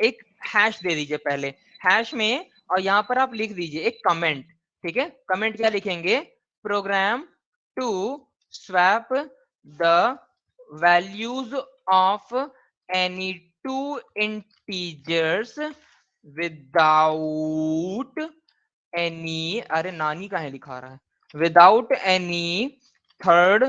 एक हैश दे दीजिए पहले, हैश में, और यहाँ पर आप लिख दीजिए एक कमेंट। ठीक है, कमेंट क्या लिखेंगे, program to swap the values of any two integers without any, अरे नानी का है लिखा रहा है, विदाउट एनी थर्ड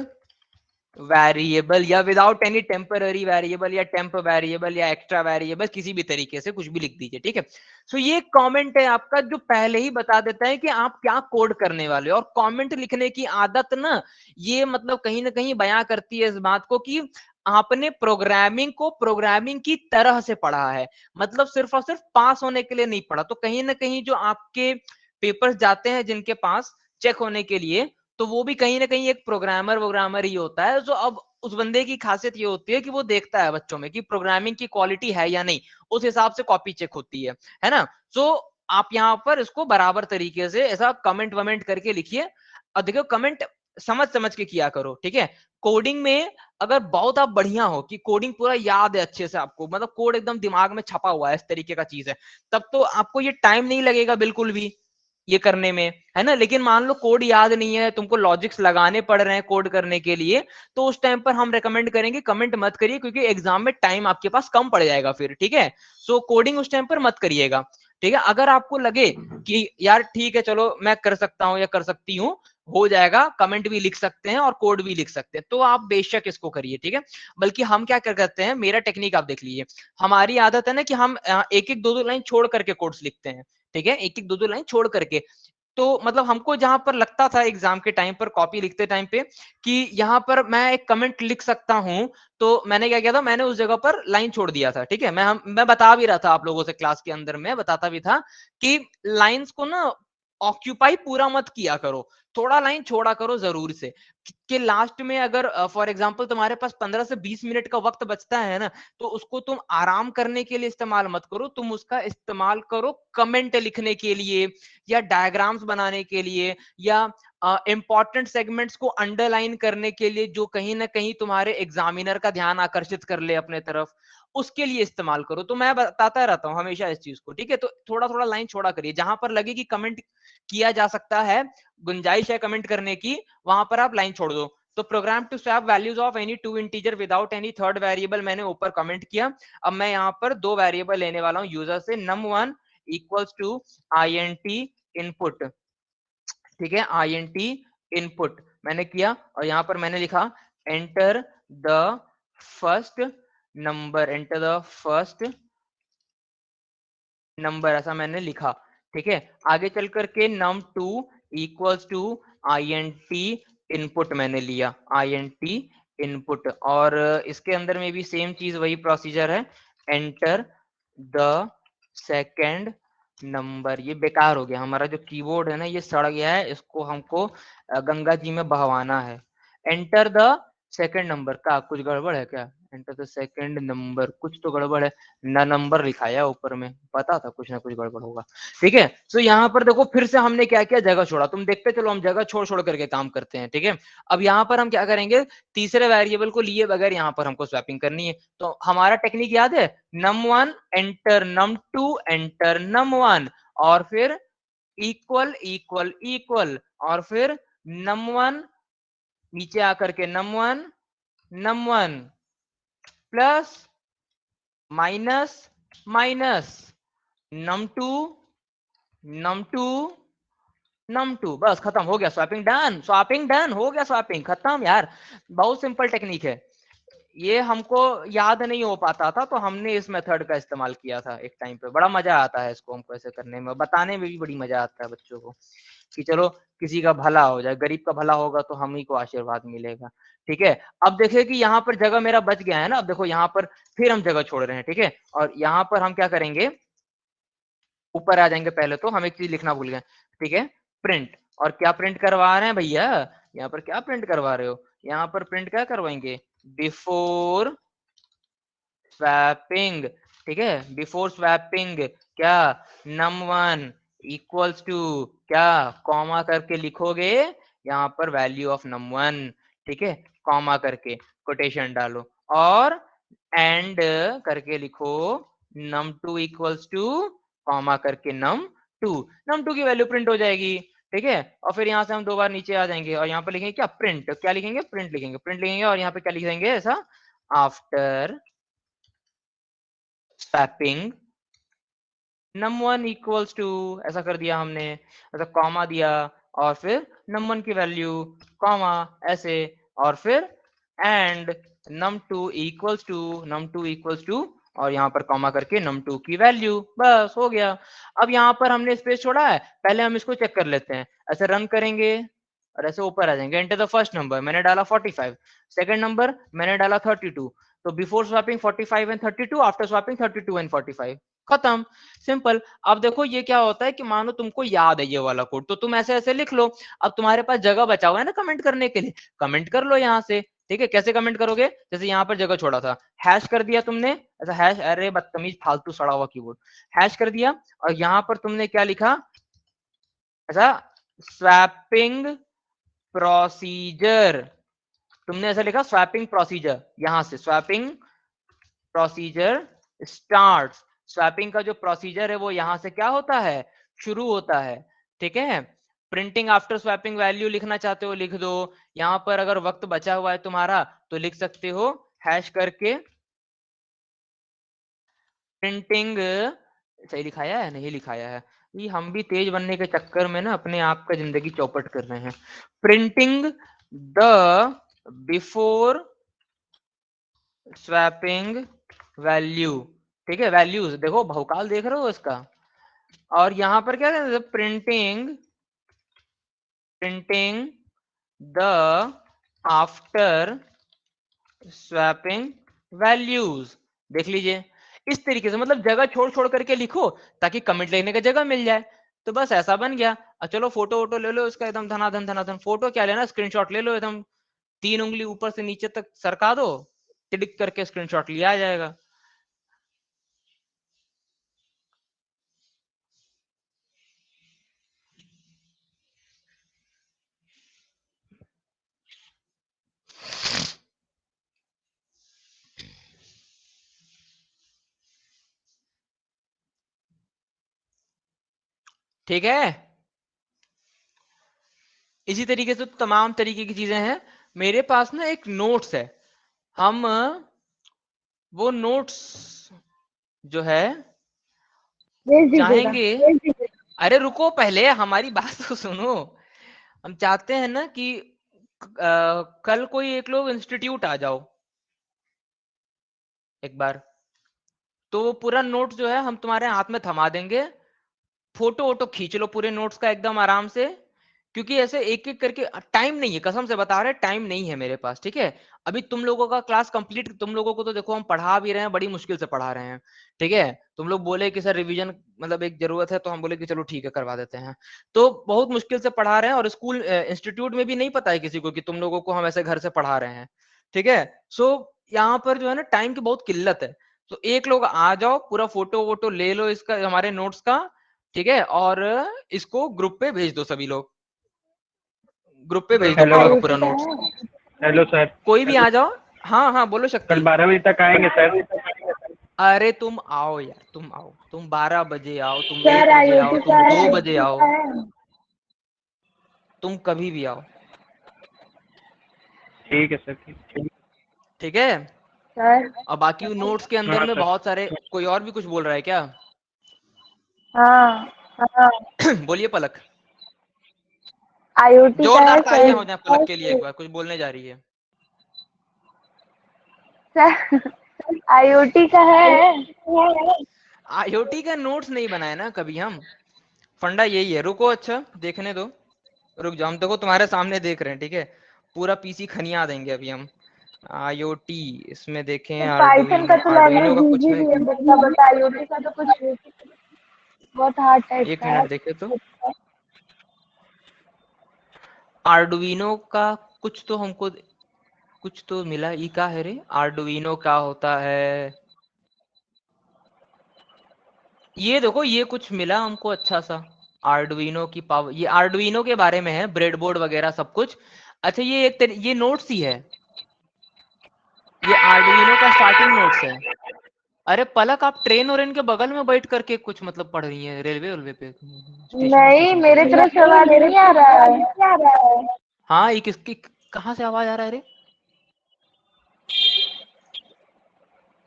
वेरिएबल या विदाउट एनी टेम्पररी वेरिएबल या टेम्प वेरिएबल या एक्स्ट्रा वेरिएबल, किसी भी तरीके से कुछ भी लिख दीजिए। ठीक है, सो ये कमेंट है आपका जो पहले ही बता देता है कि आप क्या कोड करने वाले हो। और कमेंट लिखने की आदत ना, ये मतलब कहीं ना कहीं बयां करती है इस बात को कि आपने प्रोग्रामिंग को प्रोग्रामिंग की तरह से पढ़ा है, मतलब सिर्फ और सिर्फ पास होने के लिए नहीं पढ़ा। तो कहीं ना कहीं जो आपके पेपर्स जाते हैं जिनके पास चेक होने के लिए, तो वो भी कहीं ना कहीं एक प्रोग्रामर ही होता है। जो अब उस बंदे की खासियत ये होती है कि वो देखता है बच्चों में कि प्रोग्रामिंग की क्वालिटी है या नहीं, उस हिसाब से कॉपी चेक होती है ना। सो आप यहाँ पर इसको बराबर तरीके से ऐसा कमेंट वमेंट करके लिखिए, और देखो कमेंट समझ समझ के किया करो। ठीक है, कोडिंग में अगर बहुत आप बढ़िया हो कि कोडिंग पूरा याद है अच्छे से आपको, मतलब कोड एकदम दिमाग में छपा हुआ है, इस तरीके का चीज है, तब तो आपको ये टाइम नहीं लगेगा बिल्कुल भी। ये करने में, है ना। लेकिन मान लो कोड याद नहीं है, तुमको लॉजिक्स लगाने पड़ रहे हैं कोड करने के लिए, तो उस टाइम पर हम रेकमेंड करेंगे कमेंट मत करिए, क्योंकि एग्जाम में टाइम आपके पास कम पड़ जाएगा फिर, ठीक है। सो कोडिंग उस टाइम पर मत करिएगा, ठीक है। अगर आपको लगे कि यार ठीक है चलो मैं कर सकता हूँ या कर सकती हूँ, हो जाएगा, कमेंट भी लिख सकते हैं और कोड भी लिख सकते हैं, तो आप बेशक इसको करिए, ठीक है। बल्कि हम क्या करते हैं, मेरा टेक्निक आप देख लीजिए, हमारी आदत है ना कि हम एक एक दो दो लाइन छोड़ करके कोड्स लिखते हैं, ठीक है, एक एक दो दो लाइन छोड़ करके। तो मतलब हमको जहां पर लगता था एग्जाम के टाइम पर कॉपी लिखते टाइम पे कि यहाँ पर मैं एक कमेंट लिख सकता हूं, तो मैंने क्या किया था, मैंने उस जगह पर लाइन छोड़ दिया था, ठीक है। मैं बता भी रहा था आप लोगों से, क्लास के अंदर में बताता भी था कि लाइंस को ना ऑक्यूपाई पूरा मत किया करो, थोड़ा लाइन छोड़ा करो जरूर से, कि लास्ट में अगर फॉर एग्जांपल तुम्हारे पास 15 से 20 मिनट का वक्त बचता है ना, तो उसको तुम आराम करने के लिए इस्तेमाल मत करो, तुम उसका इस्तेमाल करो कमेंट लिखने के लिए, या डायग्राम्स बनाने के लिए, या इंपॉर्टेंट सेगमेंट्स को अंडरलाइन करने के लिए, जो कहीं ना कहीं तुम्हारे एग्जामिनर का ध्यान आकर्षित कर ले अपने तरफ, उसके लिए इस्तेमाल करो। तो मैं बताता रहता हूँ हमेशा इस चीज को, ठीक है। तो थोड़ा थोड़ा लाइन छोड़ा करिए, जहां पर लगे कि कमेंट किया जा सकता है, गुंजाइश है कमेंट करने की, वहां पर आप लाइन छोड़ दो। तो program to swap values of any two integer without any third variable, मैंने ऊपर कमेंट किया। अब मैं यहाँ पर दो वेरिएबल लेने वाला हूँ यूजर से, num1 equals to int input, ठीक है, int इनपुट मैंने किया, और यहाँ पर मैंने लिखा enter the first number, enter the first number, ऐसा मैंने लिखा, ठीक है। आगे चल करके num2 equals to int input मैंने लिया, int इनपुट, और इसके अंदर में भी सेम चीज वही प्रोसीजर है, एंटर द सेकंड नंबर। ये बेकार हो गया, हमारा जो कीबोर्ड है ना ये सड़ गया है, इसको हमको गंगा जी में बहवाना है। एंटर द सेकंड नंबर, का कुछ गड़बड़ है क्या? एंटर द सेकंड नंबर, कुछ तो गड़बड़ है, न नंबर लिखाया ऊपर में, पता था कुछ ना कुछ गड़बड़ होगा, ठीक है। तो यहाँ पर देखो फिर से हमने क्या किया, जगह छोड़ा, तुम देखते चलो हम जगह छोड़ छोड़ करके काम करते हैं, ठीक है। अब यहाँ पर हम क्या करेंगे, तीसरे वेरिएबल को लिए बगैर यहाँ पर हमको स्वैपिंग करनी है। तो हमारा टेक्निक याद है, num1 enter num2 enter num1, और फिर इक्वल इक्वल इक्वल, और फिर num1 नीचे आकर के num1 plus minus minus num2 num2 num2, बस खत्म हो गया, स्वैपिंग डन, स्वैपिंग डन हो गया, स्वैपिंग खत्म यार। बहुत सिंपल टेक्निक है ये, हमको याद नहीं हो पाता था तो हमने इस मेथड का इस्तेमाल किया था एक टाइम पे, बड़ा मजा आता है इसको हमको ऐसे करने में, बताने में भी बड़ी मजा आता है बच्चों को, कि चलो किसी का भला हो जाए, गरीब का भला होगा तो हम ही को आशीर्वाद मिलेगा, ठीक है। अब देखिए कि यहाँ पर जगह मेरा बच गया है ना, अब देखो यहाँ पर फिर हम जगह छोड़ रहे हैं, ठीक है। और यहाँ पर हम क्या करेंगे, ऊपर आ जाएंगे, पहले तो हम एक चीज लिखना भूल गए, ठीक है, प्रिंट। और क्या प्रिंट करवा रहे हैं भैया, यहाँ पर क्या प्रिंट करवा रहे हो, यहाँ पर प्रिंट क्या करवाएंगे, बिफोर स्वैपिंग, ठीक है, बिफोर स्वैपिंग क्या, num1 इक्वल्स टू क्या, कॉमा करके लिखोगे यहाँ पर वैल्यू ऑफ num1, ठीक है, कॉमा करके कोटेशन डालो, और एंड करके लिखो num2 इक्वल्स टू कॉमा करके num2 की वैल्यू प्रिंट हो जाएगी, ठीक है। और फिर यहाँ से हम दो बार नीचे आ जाएंगे और यहाँ पर लिखेंगे क्या, प्रिंट, क्या लिखेंगे, प्रिंट लिखेंगे, प्रिंट लिखेंगे, और यहाँ पे क्या लिखेंगे ऐसा, after swapping num1 equals to, ऐसा कर दिया हमने, ऐसा कॉमा दिया, और फिर num1 की वैल्यू कॉमा ऐसे, और फिर एंड num2 इक्वल्स टू, और यहाँ पर कॉमा करके num2 की वैल्यू, बस हो गया। अब यहाँ पर हमने स्पेस छोड़ा है, पहले हम इसको चेक कर लेते हैं, ऐसे रन करेंगे और ऐसे ऊपर आ जाएंगे, एंटर द फर्स्ट नंबर, मैंने डाला 45, सेकंड नंबर मैंने डाला 32, तो before swapping 45 and 32, after swapping 32 and 45, खत्म, सिंपल। अब देखो ये क्या होता है कि मानो तुमको याद है ये वाला कोड, तो तुम ऐसे ऐसे लिख लो, अब तुम्हारे पास जगह बचा हुआ है ना कमेंट करने के लिए, कमेंट कर लो यहाँ से, ठीक है। कैसे कमेंट करोगे, जैसे यहाँ पर जगह छोड़ा था, हैश कर दिया तुमने, ऐसा हैश, अरे बदतमीज फालतू सड़ा हुआ कीबोर्ड, हैश कर दिया, और यहाँ पर तुमने क्या लिखा, ऐसा स्वैपिंग प्रोसीजर, तुमने ऐसा लिखा स्वैपिंग प्रोसीजर, यहां से स्वैपिंग प्रोसीजर स्टार्ट, स्वैपिंग का जो प्रोसीजर है वो यहां से क्या होता है, शुरू होता है, ठीक है। प्रिंटिंग आफ्टर स्वैपिंग वैल्यू लिखना चाहते हो लिख दो। यहाँ पर अगर वक्त बचा हुआ है तुम्हारा तो लिख सकते हो हैश करके प्रिंटिंग, सही लिखाया है नहीं लिखाया है, ये हम भी तेज बनने के चक्कर में ना अपने आप का जिंदगी चौपट कर रहे हैं। Printing the before swapping value, ठीक है, वैल्यूज देखो भौकाल देख रहे हो इसका। और यहां पर क्या है, printing the after swapping values, देख लीजिए इस तरीके से, मतलब जगह छोड़ छोड़ करके लिखो ताकि कमेंट लेने का जगह मिल जाए। तो बस ऐसा बन गया। और चलो फोटो वोटो ले लो इसका एकदम धनाधन धनाधन, फोटो क्या लेना, स्क्रीनशॉट ले लो एकदम 3 उंगली ऊपर से नीचे तक सरका दो, टिक करके स्क्रीनशॉट लिया आ जाएगा। ठीक है, इसी तरीके से तमाम तरीके की चीजें हैं। मेरे पास ना एक नोट्स है, हम वो नोट्स जो है भेज दीजिएगा। चाहेंगे, अरे रुको पहले हमारी बात तो सुनो। हम चाहते हैं ना कि कल कोई एक लोग इंस्टीट्यूट आ जाओ एक बार, तो वो पूरा नोट जो है हम तुम्हारे हाथ में थमा देंगे, फोटो वोटो खींच लो पूरे नोट्स का एकदम आराम से। क्योंकि ऐसे एक एक करके टाइम नहीं है, कसम से बता रहे टाइम नहीं है मेरे पास, ठीक है। अभी तुम लोगों का क्लास कंप्लीट, तुम लोगों को तो देखो हम पढ़ा भी रहे हैं, बड़ी मुश्किल से पढ़ा रहे हैं, ठीक है। तुम लोग बोले कि सर रिवीजन मतलब एक जरूरत है, तो हम बोले कि चलो ठीक है करवा देते हैं। तो बहुत मुश्किल से पढ़ा रहे हैं, और स्कूल इंस्टीट्यूट में भी नहीं पता है किसी को कि तुम लोगों को हम ऐसे घर से पढ़ा रहे हैं, ठीक है। सो यहाँ पर जो है ना टाइम की बहुत किल्लत है। तो एक लोग आ जाओ, पूरा फोटो वोटो ले लो इसका हमारे नोट्स का, ठीक है, और इसको ग्रुप पे भेज दो, सभी लोग ग्रुप पे भेज दो हेलो पूरा का आईओटी पूरा का नोट्स। है। हेलो सर, कोई भी आ जाओ। हाँ हाँ बोलो कल शक्ति। 12 बजे तक आएंगे सर। अरे तुम आओ यार, तुम आओ, तुम 12 बजे आओ, तुम सर 1 बजे आओ, आईओटी का तुम 2 है। बजे आओ, तुम कभी भी आओ, ठीक है सर, ठीक। ठीक है। सर और बाकी नोट्स के अंदर हाँ में सर। बहुत सारे, कोई और भी कुछ बोल रहा है क्या? हाँ बोलिए पलक। आईओटी का जोरदार है तालियां सर। हो जाए पलक के लिए, एक बार कुछ बोलने जा रही है। सर आईओटी का है। आईओटी का नोट्स नहीं बनाया ना कभी हम, फंडा यही है। रुको अच्छा देखने दो, रुक जाओ, हम देखो तुम्हारे सामने देख रहे हैं, ठीक है। पूरा पीसी खनिया देंगे अभी हम। आईओटी इसमें देखें, पाइथन का आर्डुइनो, तो आर्डुइनो का लैंग्वेज कुछ इजी नहीं। भी है बच्चा, बट आईओटी का तो कुछ बहुत हार्ड टाइप एक का है। मिनट देखे तो, आर्डुइनो का कुछ तो हमको कुछ तो मिला, ई का है रे, आर्डुइनो का होता है, ये देखो ये कुछ मिला हमको अच्छा सा, आर्डुइनो की पावर, ये आर्डुइनो के बारे में है, ब्रेडबोर्ड वगैरह सब कुछ। अच्छा ये ये नोट्स ही है, ये आर्डुइनो का स्टार्टिंग नोट्स है। अरे पलक आप ट्रेन और इनके बगल में बैठ करके कुछ मतलब पढ़ रही हैं, रेलवे वेलवे पे, स्टेशन नहीं, स्टेशन पे मेरे कुछ? तरफ से आवाज नहीं आ रहा है। हाँ ये किसकी, कहाँ से आवाज आ रहा है रे?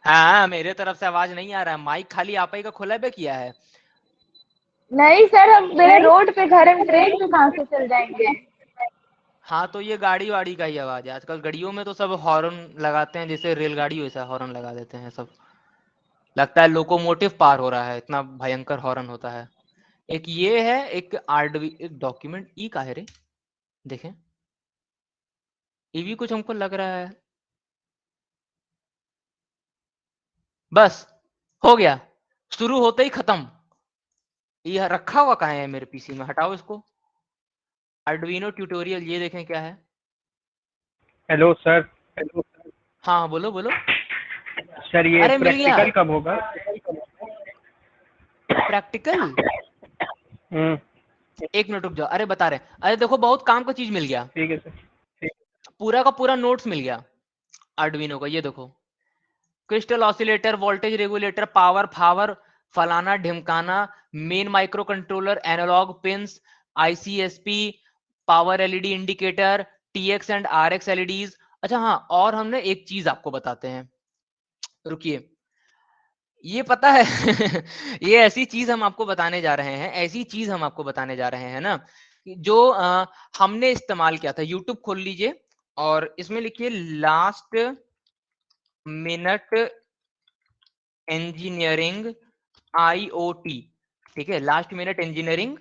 हाँ मेरे तरफ से आवाज नहीं आ रहा है, माइक खाली आप ही का खुला पे किया है। नहीं सर, हम मेरे रोड पे घर है, हम ट्रेन पे कहाँ से चल जाएंगे। हाँ तो ये गाड़ी वाड़ी का ही आवाज है, आजकल गाड़ियों में तो सब हॉर्न लगाते हैं, जैसे रेलगाड़ी वैसा हॉर्न लगा देते हैं सब, लगता है लोकोमोटिव पार हो रहा है, इतना भयंकर हॉर्न होता है। एक ये है, एक आरडवी, एक डॉक्यूमेंट ई का है रे, देखें ये भी कुछ हमको लग रहा है। बस हो गया, शुरू होते ही खत्म। ये रखा हुआ कहाँ है मेरे पीसी में, हटाओ इसको। आर्डुइनो ट्यूटोरियल ये देखें क्या है। Hello sir. हाँ बोलो बोलो। सर ये अरे मिल गया प्रैक्टिकल कब होगा? प्रैक्टिकल, हम्म, 1 मिनट रुक जाओ, अरे बता रहे हैं। अरे देखो बहुत काम का चीज मिल गया, ठीक है सर। पूरा का पूरा नोट्स मिल गया आर्डुइनो का, ये देखो crystal oscillator, voltage regulator, power फावर, फलाना ढिमकाना, main microcontroller, analog pins, ICSP, power LED indicator, TX and RX LEDs। अच्छा हाँ, और हमने एक चीज आपको बताते हैं, रुकिए, ये पता है ये ऐसी चीज हम आपको बताने जा रहे हैं, ऐसी चीज हम आपको बताने जा रहे हैं ना, जो हमने इस्तेमाल किया था। यूट्यूब खोल लीजिए और इसमें लिखिए लास्ट मिनट इंजीनियरिंग IoT, ठीक है, लास्ट मिनट इंजीनियरिंग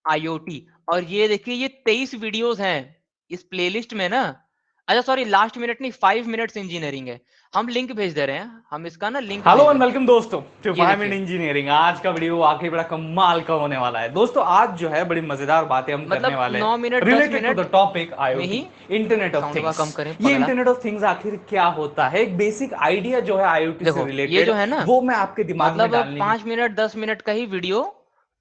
IoT। और ये देखिए ये 23 वीडियोस हैं इस प्लेलिस्ट में ना। अच्छा सॉरी, लास्ट मिनट नहीं, 5 मिनट्स इंजीनियरिंग है। हम लिंक भेज दे रहे हैं, हम इसका ना लिंक हेलो भेज एंड रहे वेलकम दोस्तों टू हैं। ये 5 मिनट देखिए, इंजीनियरिंग। आज का वीडियो वाकई बड़ा कमाल का होने वाला है दोस्तों। आज जो है बड़ी मजेदार बातें हम करने मतलब वाले 9 हैं minute 10 related to the minute topic में IoT, ही इंटरनेट ऑफ साउंड का थिंग्स। कम करें ये पगला। इंटरनेट ऑफ थिंग्स आखिर क्या होता है, एक बेसिक आइडिया जो है IoT से देखो ये रिलेटेड जो है ना, वो मैं आपके दिमाग में मतलब डालने 5 मिनट 10 मिनट का ही वीडियो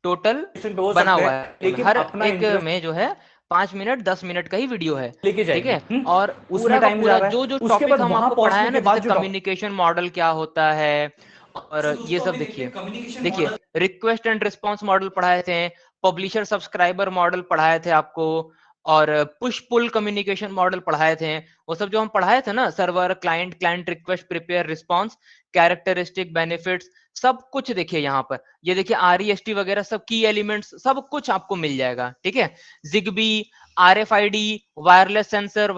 टोटल की हो बना सकता हुआ है, है, लेकिन हर अपना एक इंटरेस्ट में जो है 5 मिनट 10 मिनट का ही वीडियो है, लेके ठीक जाएंगे। है। और उसमें पूरा का टाइम जा पूरा रहा जो है, जो उसके टॉपिक बाद हम वहां आपको पढ़ाया पहुंचने है के ना, जैसे बाद जो कम्युनिकेशन मॉडल क्या होता है, और सो ये दोस्तों सब अभी देखिए देखिए, कम्युनिकेशन देखिए model request and response model पढ़ाए थे, पब्लिशर सब्सक्राइबर मॉडल पढ़ाए थे आपको, और पुश पुल कम्युनिकेशन मॉडल पढ़ाए थे। वो सब जो हम पढ़ाए थे ना, server, client, client request, prepare, response, characteristic, benefits, सब कुछ देखिए यहाँ पर। ये देखिए REST वगैरह सब की एलिमेंट्स सब कुछ आपको मिल जाएगा, ठीक है। Zigbee, RFID, wireless sensor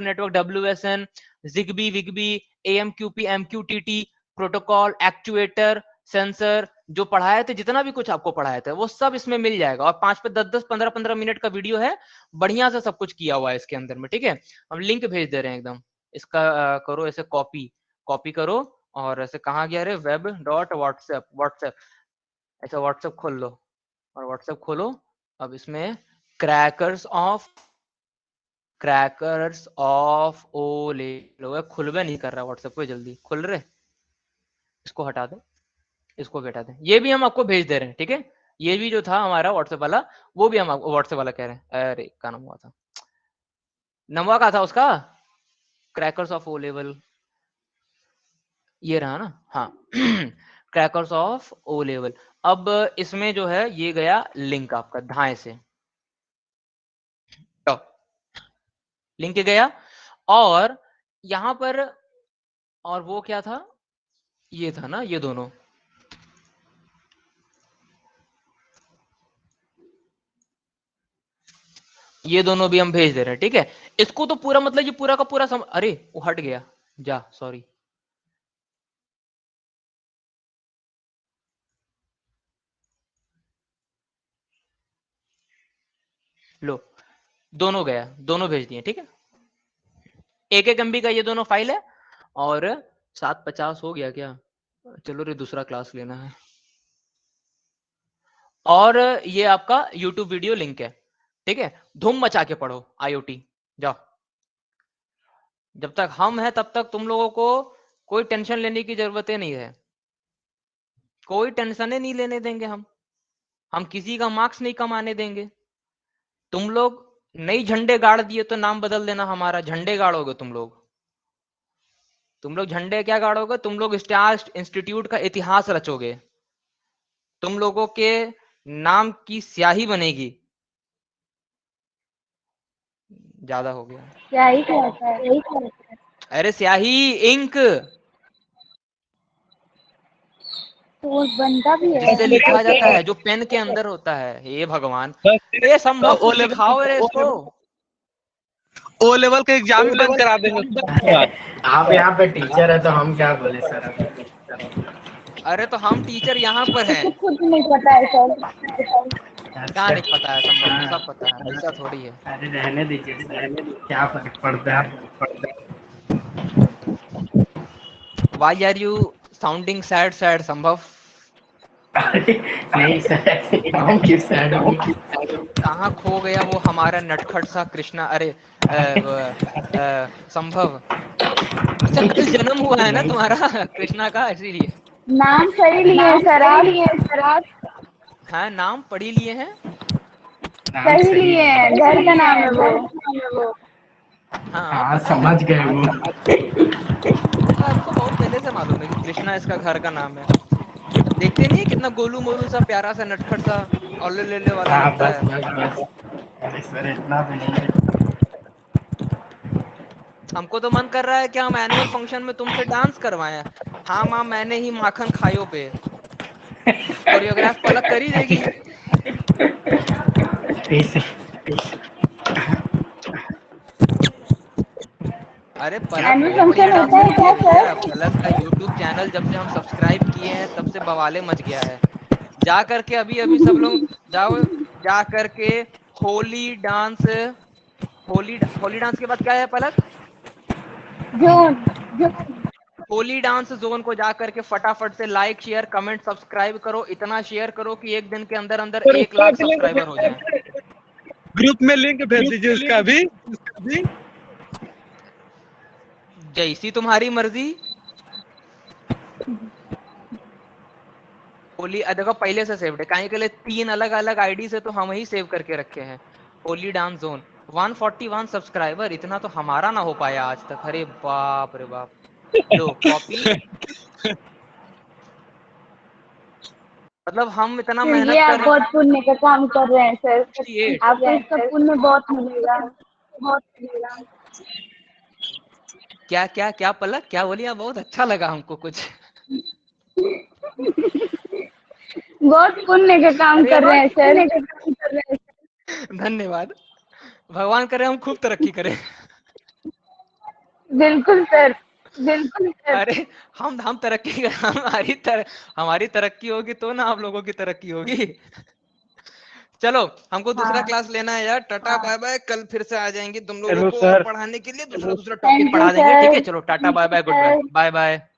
network, WSN, Zigbee, विगबी, AMQP, MQTT, protocol, actuator, sensor, जो पढ़ाए थे, जितना भी कुछ आपको पढ़ाए थे वो सब इसमें मिल जाएगा। और 5 पे 10 10 15 15 मिनट का वीडियो है, बढ़िया से सब कुछ किया हुआ है इसके अंदर में, ठीक है। हम लिंक भेज दे रहे हैं एकदम, इसका करो ऐसे कॉपी, कॉपी करो, और ऐसे कहाँ गया रे, web.whatsapp, व्हाट्सएप, ऐसा व्हाट्सएप खोल लो, और व्हाट्सएप खोलो। अब इसमें क्रैकर्स ऑफ ओ ले लो, खुल भी नहीं कर रहा व्हाट्सएप पे, जल्दी खुल रहे, इसको हटा दो, इसको भी हटा दें। ये भी हम आपको भेज दे रहे हैं, ठीक है। ये भी जो था हमारा व्हाट्सएप वाला, वो भी हम आपको व्हाट्सएप वाला कह रहे हैं। अरे क्या नाम हुआ था, नमवा का था उसका, क्रैकर्स ऑफ ओ लेवल, ये रहा ना, हाँ क्रैकर्स ऑफ ओ लेवल। अब इसमें जो है ये गया लिंक आपका धाए से, लिंक गया, और यहां पर, और वो क्या था, ये था ना, ये दोनों, ये दोनों भी हम भेज दे रहे हैं, ठीक है। इसको तो पूरा मतलब ये पूरा का पूरा अरे वो हट गया, जा सॉरी, लो, दोनों गया, दोनों भेज दिए, ठीक है। 1 MB का ये दोनों फाइल है, और 750 हो गया क्या, चलो रे दूसरा क्लास लेना है। और ये आपका YouTube वीडियो लिंक है, ठीक है। धूम मचा के पढ़ो IoT, जाओ। जब तक हम हैं तब तक तुम लोगों को कोई टेंशन लेने की जरूरत ही नहीं है, कोई टेंशन ही नहीं लेने देंगे हम किसी का मार्क्स नहीं कमाने देंगे। तुम लोग नई झंडे गाड़ दिए तो नाम बदल देना, हमारा झंडे गाड़ोगे तुम लोग झंडे क्या गाड़ोगे, तुम लोग स्टार इंस्टीट्यूट का इतिहास रचोगे, तुम लोगों के नाम की स्याही बनेगी। ज्यादा हो गया, क्या ही कहता है। अरे स्याही, इंक, तो वो बनता भी है। जिससे लिखा जाता है, जो पेन के अंदर होता है, हे भगवान। बस ये संभव ओ कुछ लेवल सिखाओ रे इसको। ओ लेवल का एग्जाम भी बंद करा देंगे उसके बाद। आप यहाँ पे टीचर है तो हम क्या बोले सर। अरे तो हम टीचर यहाँ पर हैं, उसको खुद नहीं पता है सर। क्या अच्छा, नहीं पता है, संभव को हाँ, सब पता है, ऐसा थोड़ी है। अरे रहने दीजिए सर, क्या फर्क पड़ता है। Why are you sounding sad संभव? नहीं सर, हम किस साइड होंगे। कहाँ खो गया वो हमारा नटखट सा कृष्णा, अरे संभव। अच्छा कल जन्म हुआ है ना नहीं तुम्हारा कृष्णा का, इसीलिए। नाम सही लिए हैं सर आप। हाँ नाम पढ़ी लिए हैं, नाम सही सही लिए है। हैं, घर का नाम है वो। हाँ हाँ पता समझ है, गए वो। हमको बहुत पहले से मालूम है कि कृष्णा इसका घर का नाम है। देखते नहीं है कितना गोलू मोलू सा प्यारा सा नटखट सा, और ले वाला हाँ लगता बस है। बस बस। अरे सर इतना भी नहीं है। हमको तो मन कर रहा है कि हम एनुअल फंक्शन में तुमसे डांस करवाएं। हाँ माँ मैंने ही माखन खायो पे कोरियोग्राफ पलक कर ही देगी। ऐसे अरे पलक एनुअल बहुत बढ़िया फंक्शन डांस होता है करती क्या है सर? भैया। पलक का यूट्यूब चैनल जब से हम सब्सक्राइब किए हैं तब से बवाले मच गया है। जा करके अभी अभी सब लोग जाओ, जा करके होली डांस, होली डांस के बाद क्या है पलक? जून। होली डांस जोन को जा करके फटाफट से लाइक शेयर कमेंट सब्सक्राइब करो। इतना शेयर करो कि एक दिन के अंदर अंदर 1 लाख सब्सक्राइबर हो जाए। ग्रुप में लिंक भेज दीजिए उसका भी। जैसी तुम्हारी मर्जी। होली देखो पहले से सेव्ड है, काहे के लिए 3 अलग अलग आईडी से तो हम ही सेव करके रखे हैं। होली डांस जोन 141 सब्सक्राइबर, इतना तो हमारा ना हो पाया आज तक। अरे बाप रे बाप। लो कॉपी, मतलब हम इतना ये मेहनत आप कर रहे बहुत पुण्य का काम कर रहे हैं सर। हैं। आपको इसका पुण्य बहुत मिलेगा, बहुत मिलेगा। क्या क्या क्या पलक क्या बोली आप? बहुत अच्छा लगा हमको कुछ। बहुत पुण्य का काम अरे कर रहे हैं सर। धन्यवाद। भगवान करे हम खूब तरक्की करें। बिल्कुल सर, बिल्कुल सर। अरे हम तरक्की हमारी तरक्की होगी तो ना आप लोगों की तरक्की होगी। चलो हमको दूसरा हाँ। क्लास लेना है यार। Tata bye bye. कल फिर से आ जाएंगे तुम लोगों चलो को और सर। पढ़ाने के लिए दूसरा थैंक टॉपिक यू पढ़ा देंगे। ठीक है सर। चलो tata bye bye good bye bye bye.